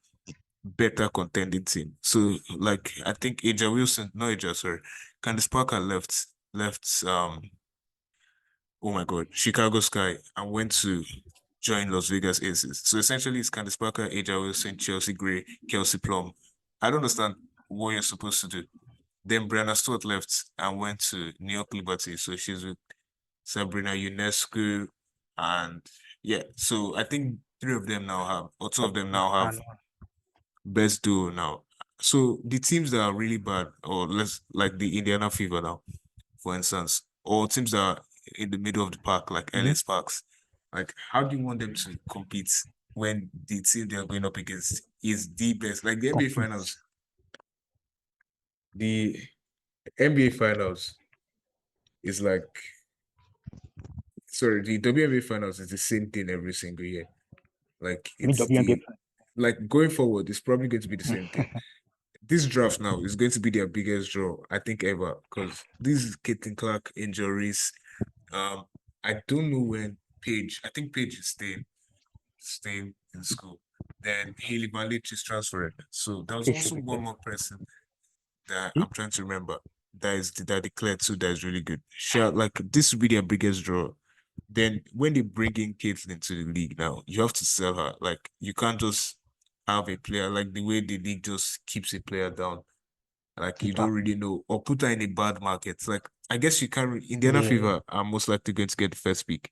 better contending team. So like I think Aja Wilson, not Aja, sorry. Candice Parker left oh my god, Chicago Sky and went to join Las Vegas Aces. So essentially it's Candice Parker, Aja Wilson, Chelsea Gray, Kelsey Plum. I don't understand what you're supposed to do. Then Brianna Stewart left and went to New York Liberty. So she's with Sabrina Ionescu and yeah. So I think three of them now have, or two of them now have best duo now. So the teams that are really bad, or less like the Indiana Fever now, for instance, or teams that are in the middle of the park, like LA Sparks, like how do you want them to compete when the team they are going up against is the best? Like the NBA Compete. Finals, the NBA Finals is like, sorry, the WNBA Finals is the same thing every single year. Like I mean, it's WNBA. like going forward, it's probably going to be the same thing. This draft now is going to be their biggest draw, I think, ever, because this is Caitlin Clark injuries. I don't know when Paige. I think Paige is staying in school. Then Haley Malich is transferred. So there was It should also be one good. more person that Hmm? I'm trying to remember that declared too that is really good. Like this will be their biggest draw. Then when they bring in Caitlin to the league now, you have to sell her. Like you can't just have a player like the way the league just keeps a player down. Like you Keep her. don't really know, or put her in a bad market. Like I guess you can. Indiana Yeah. Fever are most likely going to get the first pick,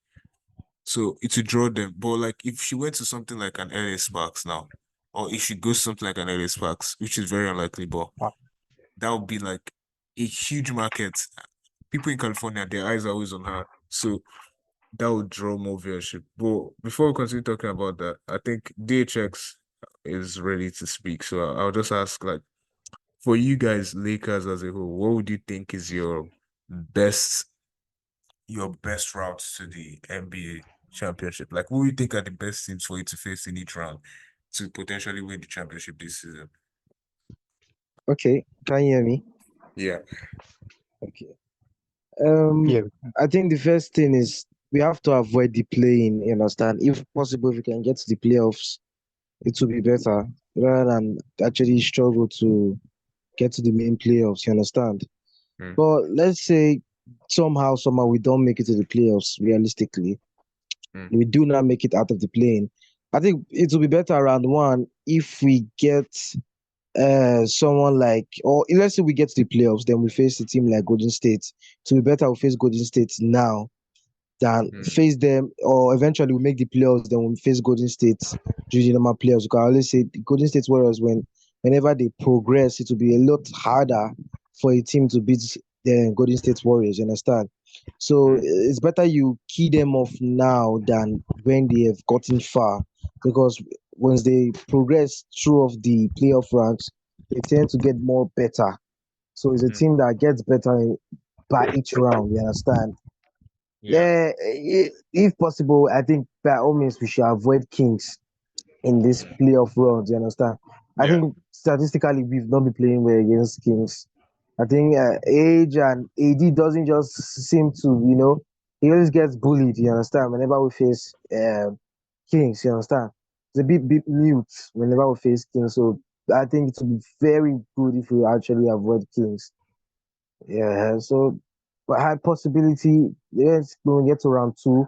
so it will draw them. But like if she went to something like an LA Sparks now, or if she goes to something like an LA Sparks, which is very unlikely, but Wow. that would be like a huge market. People in California, their eyes are always on her, so that would draw more viewership. But before we continue talking about that, I think DHX is ready to speak. So I'll just ask, like, for you guys, Lakers as a whole, what would you think is best route to the NBA championship? Like, what do you think are the best teams for you to face in each round to potentially win the championship this season? Okay, can you hear me? Yeah. Okay. Yeah. I think the first thing is we have to avoid the playing. You understand? If possible, if we can get to the playoffs, it will be better rather than actually struggle to get to the main playoffs. You understand? Mm. But let's say somehow we don't make it to the playoffs. Realistically, Mm. we do not make it out of the plane. I think it will be better around one if we get someone like, or let's say we get to the playoffs, then we face a team like Golden State. To be better, we face Golden State now than face them, or eventually we make the playoffs, then we face Golden State during the normal playoffs. Because I always say the Golden State Warriors, whenever they progress, it will be a lot harder for a team to beat the Golden State Warriors. You understand? So it's better you key them off now than when they have gotten far, because once they progress through of the playoff ranks, they tend to get more better. So it's a team that gets better by each round. You understand? Yeah, if possible, I think by all means we should avoid Kings in this playoff round. You understand? I Yeah. think statistically we've not been playing well against Kings. I think age and AD doesn't just seem to, he always gets bullied. You understand? Whenever we face Kings, you understand? It's a bit mute whenever we face Kings. So I think it would be very good if we actually avoid Kings. Yeah. So, but high possibility. Yes, when we get to round two,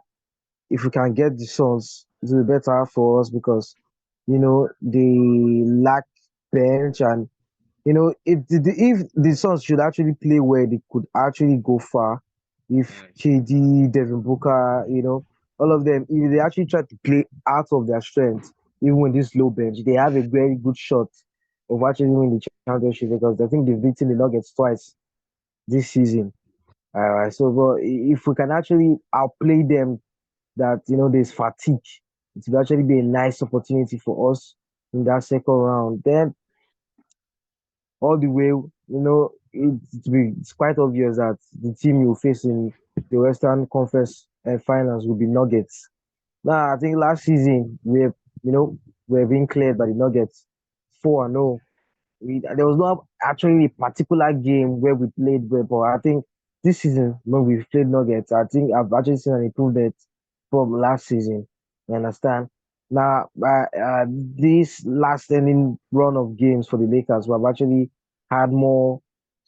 if we can get the Suns, it will be better for us because they lack bench, and if the Suns should actually play where they could actually go far, if KD, Devin Booker, all of them, if they actually try to play out of their strength, even with this low bench, they have a very good shot of actually winning the championship, because I think they've beaten the Nuggets twice this season. So, but if we can actually outplay them, that there's fatigue, it will actually be a nice opportunity for us in that second round. Then all the way, it's quite obvious that the team you face in the Western Conference Finals will be Nuggets. Now, I think last season we're being cleared by the Nuggets 4-0. There was not actually a particular game where we played well, but I think this season when we played Nuggets, I think I've actually seen an improvement from last season. You understand? Now, this last ending run of games for the Lakers, we have actually had more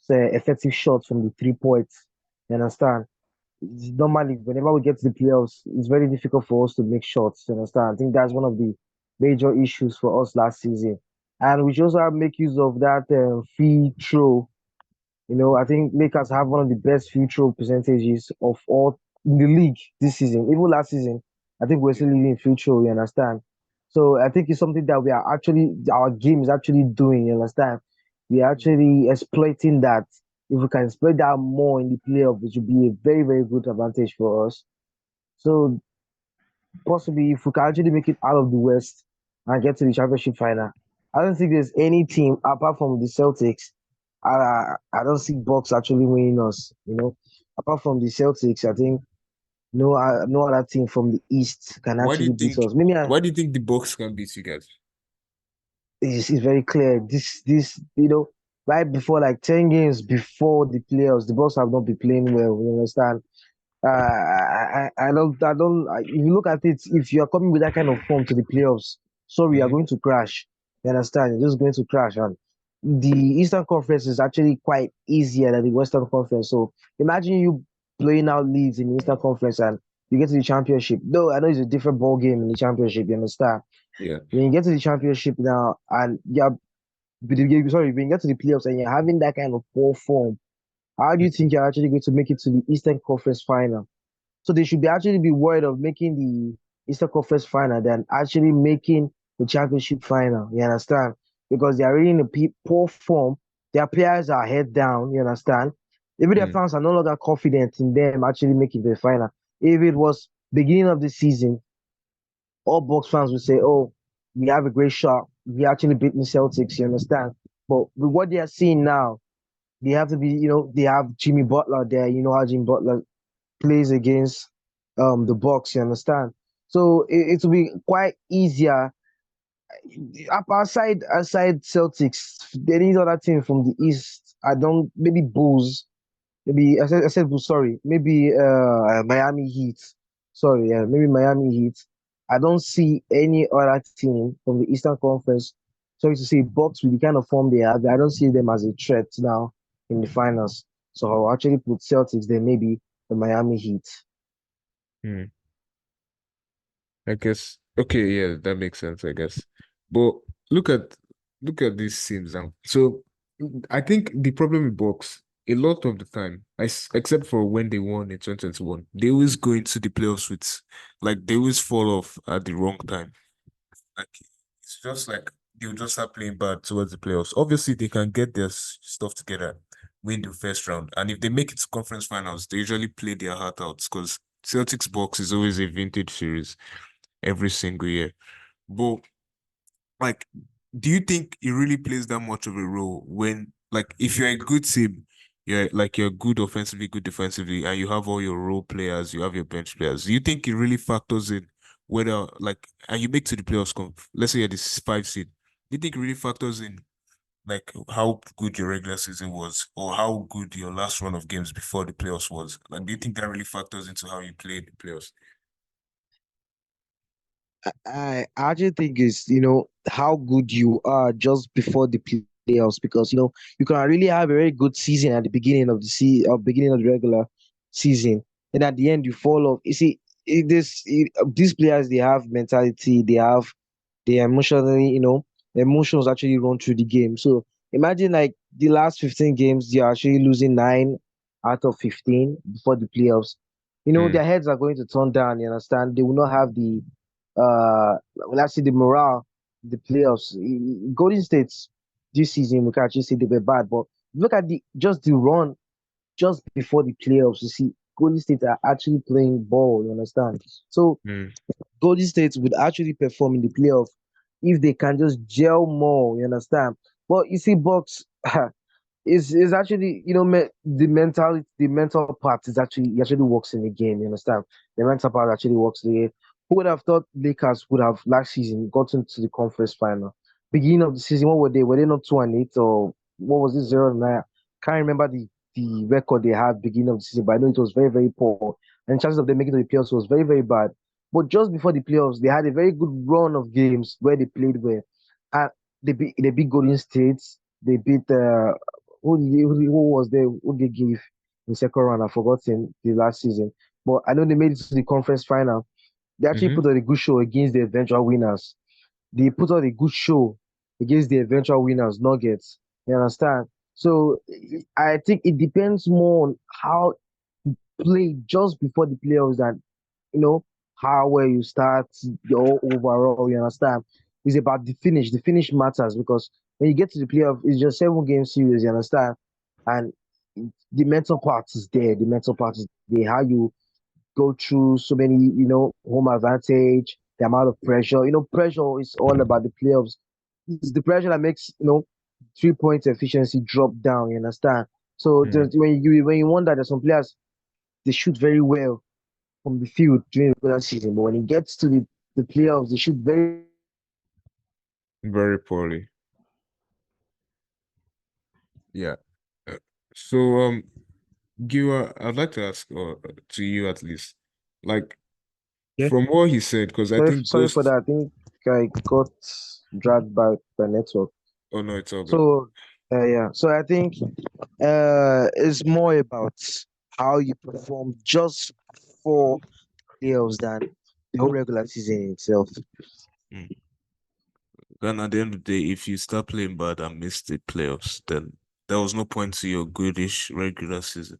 effective shots from the 3 points. You understand? Normally, whenever we get to the playoffs, it's very difficult for us to make shots. You understand? I think that's one of the major issues for us last season. And we should also have make use of that free throw. I think Lakers have one of the best free throw percentages of all in the league this season. Even last season, I think we're still leading free throw. You understand? So I think it's something that we are actually our game is actually doing. You understand? We are actually exploiting that. If we can exploit that more in the playoff, it should be a very very good advantage for us. So possibly if we can actually make it out of the West and get to the championship final, I don't think there's any team apart from the Celtics. I don't see Bucks actually winning us. Apart from the Celtics, I think no other team from the East can Why do you actually beat think? us. Maybe Why do you think the Bucks can beat you guys? it's very clear. This right before like 10 games before the playoffs, the Bucks have not been playing well. You understand? If you look at it, if you are coming with that kind of form to the playoffs, sorry, you're Mhm. going to crash. You understand? You're just going to crash. And the Eastern Conference is actually quite easier than the Western Conference. So imagine you playing out leads in the Eastern Conference and you get to the championship. Though I know it's a different ball game in the championship, you understand? Yeah. When you get to the championship now and sorry, when you get to the playoffs and you're having that kind of poor form, how do you think you're actually going to make it to the Eastern Conference final? So they should be actually be worried of making the Eastern Conference final than actually making the championship final. You understand? Because they are really in a poor form. Their players are head down. You understand? Even their Mm. fans are no longer confident in them actually making the final. If it was beginning of the season, all Bucks fans would say, "Oh, we have a great shot. We actually beat the Celtics." You understand? But with what they are seeing now, they have to be. They have Jimmy Butler there. You know how Jimmy Butler plays against the Bucks. You understand? So it will be quite easier. Aside Celtics, any other team from the East, I don't maybe Bulls. Maybe I said Bulls. Sorry, maybe Miami Heat. Sorry, yeah, maybe Miami Heat. I don't see any other team from the Eastern Conference. Sorry to say, Bucks with the kind of form they have, I don't see them as a threat now in the finals. So I'll actually put Celtics there, maybe the Miami Heat. Mm. I guess. Okay, yeah, that makes sense, I guess. But look at look at these teams now. So I think the problem with Bucks, a lot of the time, except for when they won in 2021, they always go into the playoffs with they always fall off at the wrong time. Like it's just like they'll just start playing bad towards the playoffs. Obviously, they can get their stuff together, win the first round, and if they make it to conference finals, they usually play their heart out because Celtics Bucks is always a vintage series every single year. But like, do you think it really plays that much of a role when, if you're a good team, you're good offensively, good defensively, and you have all your role players, you have your bench players. Do you think it really factors in whether, and you make to the playoffs, let's say you're this 5 seed, do you think it really factors in how good your regular season was or how good your last run of games before the playoffs was? Like, do you think that really factors into how you play the playoffs? I actually think it's how good you are just before the playoffs because you can really have a very good season at the beginning of beginning of the regular season, and at the end you fall off. You see, these players they have mentality, they emotionally emotions actually run through the game. So imagine like the last 15 games they are actually losing 9 out of 15 before the playoffs. Mm, Their heads are going to turn down. You understand? They will not have the uh let's see the morale, the playoffs. Golden States this season we can actually say they were bad, but look at the run just before the playoffs. You see, Golden State are actually playing ball. You understand? So mm, Golden State would actually perform in the playoff if they can just gel more. You understand? But you see, Bucks is actually the mental part is actually it actually works in the game. You understand? The mental part actually works in the game. Who would have thought Lakers would have last season gotten to the conference final? Beginning of the season, what were they? Were they not 2-8 or what was it 0-9? Can't remember the record they had beginning of the season, but I know it was very very poor, and chances of them making to the playoffs was very very bad. But just before the playoffs, they had a very good run of games where they played well, and they beat Golden State. They beat who was there? Who they give in second round? I've forgotten the last season, but I know they made it to the conference final. They actually Mm-hmm. put on a good show against the eventual winners. They put on a good show against the eventual winners, Nuggets. You understand? So I think it depends more on how you play just before the playoffs than how well you start your overall. You understand? It's about the finish. The finish matters because when you get to the playoff, it's just 7 game series. You understand? And the mental part is there. The mental part is there. How you go through so many, home advantage, the amount of pressure. Pressure is all about the playoffs. It's the pressure that makes 3 point efficiency drop down. You understand? So Mm. when you wonder that some players they shoot very well from the field during the regular season, but when it gets to the playoffs, they shoot very Very poorly. Yeah. Uh, So Giwa, I'd like to ask to you at least, like Yeah. from what he said, because I think sorry for Ghost. that. I think I got dragged by network. Oh no, it's all good. So yeah, so I think it's more about how you perform just for playoffs than the whole regular season itself. Then at the end of the day, if you start playing bad and miss the playoffs, then there was no point to your goodish regular season.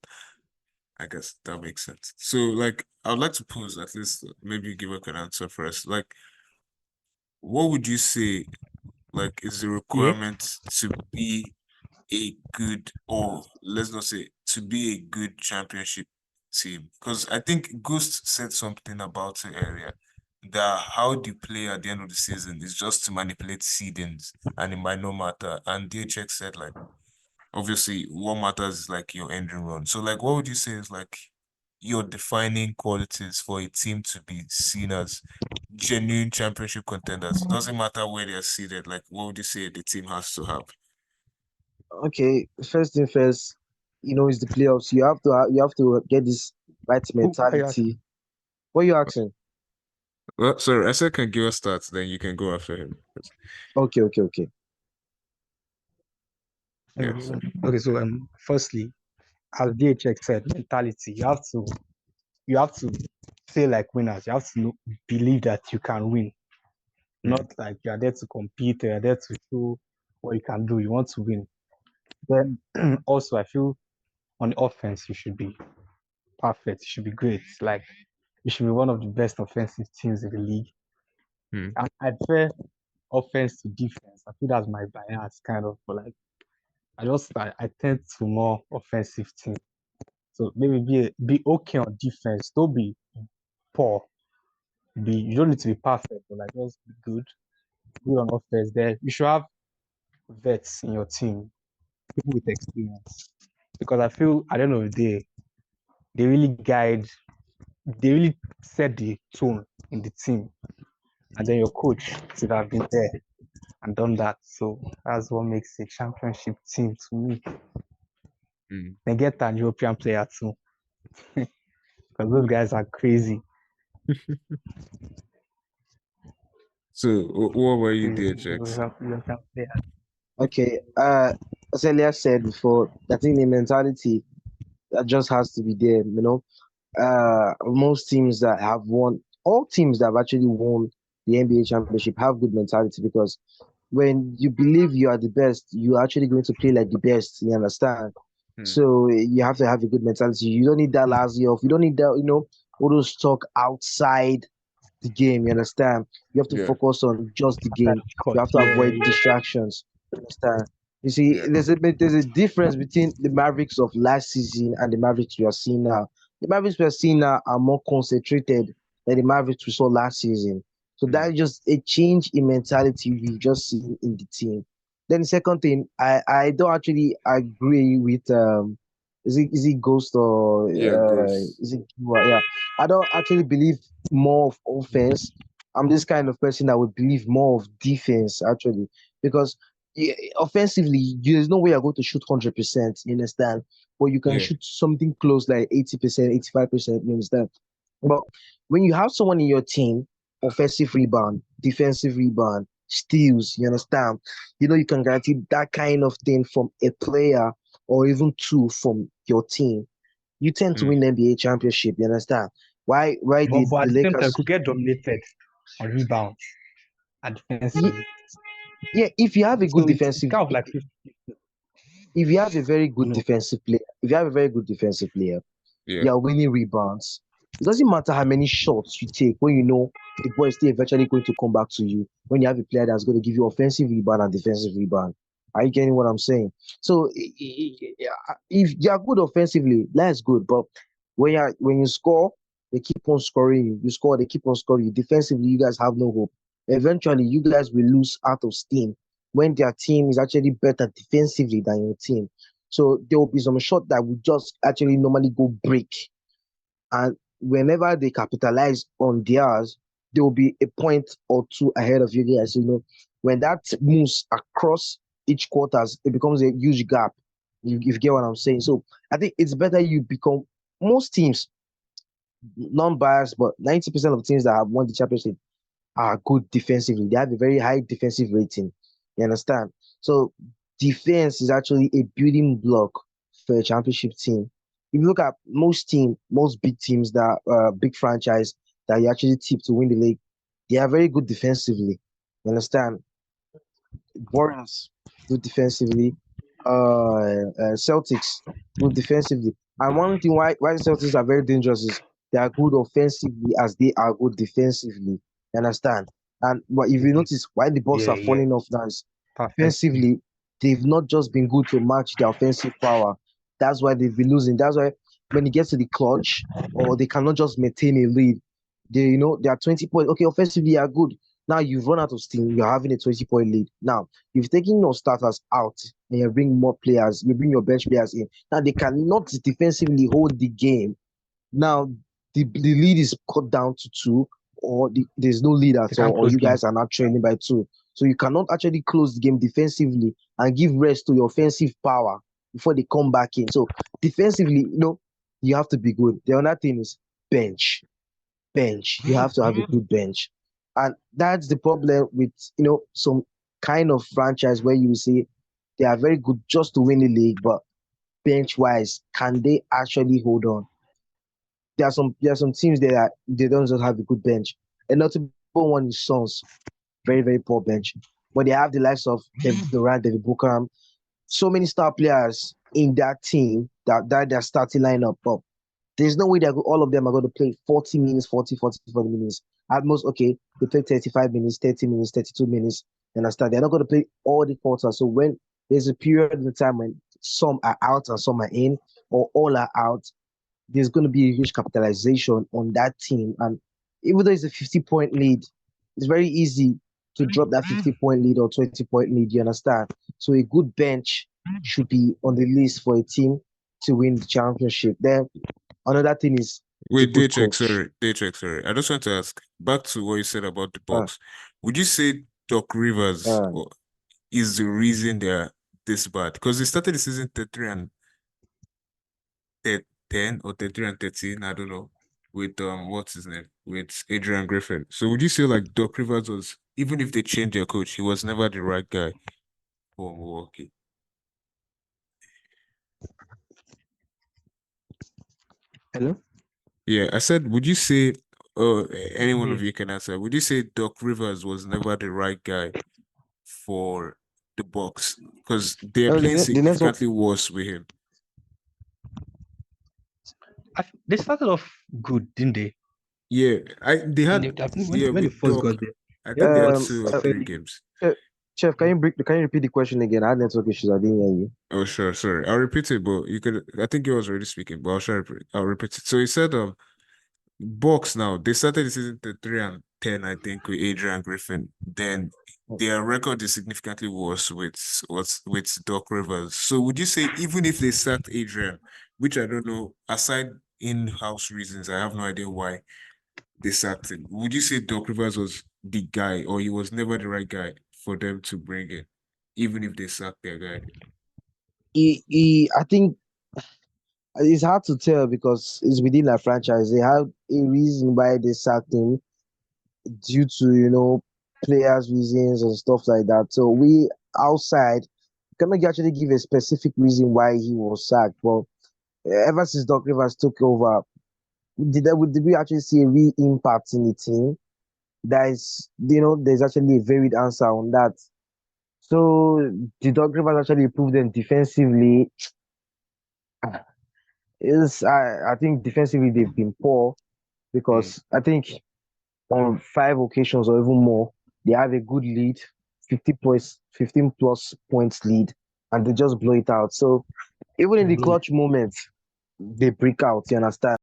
I guess that makes sense. So, like, I'd like to pose at least maybe give an answer first. Like, what would you say, like, is the Yeah. requirement to be a good, or let's not say to be a good championship team? Because I think Ghost said something about it earlier that how they play at the end of the season is just to manipulate seedings and it might not matter. And DHX said, like, obviously, what matters is like your engine run. So, like, what would you say is like your defining qualities for a team to be seen as genuine championship contenders? Doesn't matter where they're seated. Like, what would you say the team has to have? Okay, first thing first, it's the playoffs. You have to get this right Who are you asking? mentality. What are you asking? Well, sorry, I said can give us stats, then you can go after him. Okay. Yes. Okay, so firstly, as DHX said, mentality. You have to feel like winners. You have to believe that you can win. Not like you are there to compete, you are there to show what you can do. You want to win. Then also I feel on the offense you should be perfect. You should be great. Like you should be one of the best offensive teams in the league. Hmm. I prefer offense to defense. I feel that's my bias kind of, but like I tend to more offensive team. So maybe be okay on defense. Don't be poor. You don't need to be perfect, but like just be good on offense. There you should have vets in your team, people with experience. Because I feel at the end of the day, they really guide, they really set the tone in the team. And then your coach should have been there and done that. So that's what makes a championship team to me. Hmm. Then get an European player too. Because those guys are crazy. So, what were you, Crazy DHX? European player. Okay. As Elia said before, I think the mentality that just has to be there. Most teams that have won, all teams that have actually won the NBA championship have good mentality because when you believe you are the best, you're actually going to play like the best. You understand? Hmm. So you have to have a good mentality. You don't need that last year off. You don't need that, all those talk outside the game. You understand? You have to Yeah. focus on just the After game. the court. You have to avoid Yeah. distractions. You understand? You see, Yeah. there's a difference between the Mavericks of last season and the Mavericks we are seeing now. The Mavericks we are seeing now are more concentrated than the Mavericks we saw last season. So Hmm. that is just a change in mentality we've just seen in the team. Then the second thing, I don't actually agree with is it Ghost or Yeah, Ghost. is it Giwa? Yeah, I don't actually believe more of offense. I'm this kind of person that would believe more of defense actually because offensively there's no way you're going to shoot 100%. You understand? But you can Yeah. shoot something close like 80%, 85%. You understand? But when you have someone in your team, offensive rebound, defensive rebound, steals, you understand? You can guarantee that kind of thing from a player or even 2 from your team, you tend to Mm. win the NBA championship. You understand? Why But, did but the at the same time, Lakers? could get dominated on rebounds and Ye- defensively. Yeah, if you have a good So it's defensive, kind of like 50, if you have a very you good know. defensive player, if you have a very good defensive player, Yeah. you are winning rebounds. It doesn't matter how many shots you take when you know the ball is still eventually going to come back to you. When you have a player that's going to give you offensive rebound and defensive rebound, are you getting what I'm saying? So if you are good offensively, that's good. But when you score, they keep on scoring you. You score, they keep on scoring you. Defensively, you guys have no hope. Eventually, you guys will lose out of steam when their team is actually better defensively than your team. So there will be some shot that will just actually normally go break. And whenever they capitalize on theirs, there will be a point or two ahead of you guys. When that moves across each quarters, it becomes a huge gap. You get what I'm saying? So I think it's better you become most teams, non-biased, but 90% of teams that have won the championship are good defensively. They have a very high defensive rating. You understand? So defense is actually a building block for a championship team. If you look at most big teams that big franchise that you actually tip to win the league, they are very good defensively. You understand? Warriors good defensively. Celtics good defensively. And one thing why the Celtics are very dangerous is they are good offensively as they are good defensively. You understand? And but if you Mhm. notice why the Bucks Yeah, are yeah, falling off now is perfect. defensively, they've not just been good to match their offensive power. That's why they've been losing. That's why when it gets to the clutch, or they cannot just maintain a lead, they are 20 points. Okay, offensively, they are good. Now you've run out of steam. You're having a 20-point lead. Now you've taken your starters out and you bring more players. You bring your bench players in. Now they cannot defensively hold the game. Now the lead is cut down to 2, or there's no lead They at all, can't or close you game. guys are not trailing by 2. So you cannot actually close the game defensively and give rest to your offensive power before they come back in. So defensively, you have to be good. The other thing is bench. Bench. You have to have a good bench. And that's the problem with, some kind of franchise where you say they are very good just to win the league, but bench wise, can they actually hold on? There are some teams that they don't just have a good bench. A notable one is Suns, very very poor bench, but they have the likes of Kevin Durant, David Booker, so many star players in that team that they're starting lineup up. There's no way that all of them are going to play 40 minutes, 40 minutes. At most, okay, they play 35 minutes, 30 minutes, 32 minutes. You understand? They're not going to play all the quarters. So when there's a period of the time when some are out and some are in, or all are out, there's going to be a huge capitalization on that team. And even though it's a 50-point lead, it's very easy to drop that 50-point lead or 20-point lead. You understand? So a good bench should be on the list for a team to win the championship. Then another thing is a Wait, good Daycheck, coach. sorry, Daycheck, sorry. I just want to ask back to what you said about the Uh, Bucks. Would you say Doc Rivers uh, is the reason they're this bad? Because they started the season 33 and 10 or 33 and 13, I don't know, with what's his name? With Adrian Griffin. So would you say like Doc Rivers was, even if they changed their coach, he was never the right guy for Milwaukee? Hello? Yeah, I said, would you say, any one Yeah. of you can answer, would you say Doc Rivers was never the right guy for the Bucks? Because they're oh, playing the next one. significantly worse with him. They started off good, didn't they? Yeah, they had, I think yeah, when they with first Doc, got there, I they had think they had what Um, 2 or 3 fairly games. Chef, can you repeat the question again? I had network issues. I didn't hear you. Oh, sure, sorry. I'll repeat it, but you could, I think he was already speaking, but I'll repeat it. So he said, Bucks now, they started the season 3 and 10, I think, with Adrian Griffin. Then their record is significantly worse with Doc Rivers. So would you say even if they sacked Adrian, which I don't know, aside in-house reasons, I have no idea why they sacked him. Would you say Doc Rivers was the guy, or he was never the right guy for them to bring in, even if they sacked their guy? I think it's hard to tell because it's within a franchise. They have a reason why they sacked him due to players' reasons and stuff like that. So we outside cannot actually give a specific reason why he was sacked. But ever since Doc Rivers took over, did we actually see a real impact in the team? There's actually a varied answer on that. So the Doc Rivers actually improved them defensively. I think defensively they've been poor because I think on 5 occasions or even more, they have a good lead, 15 plus points lead, and they just blow it out. So even in the Indeed. clutch moments, they break out. You understand?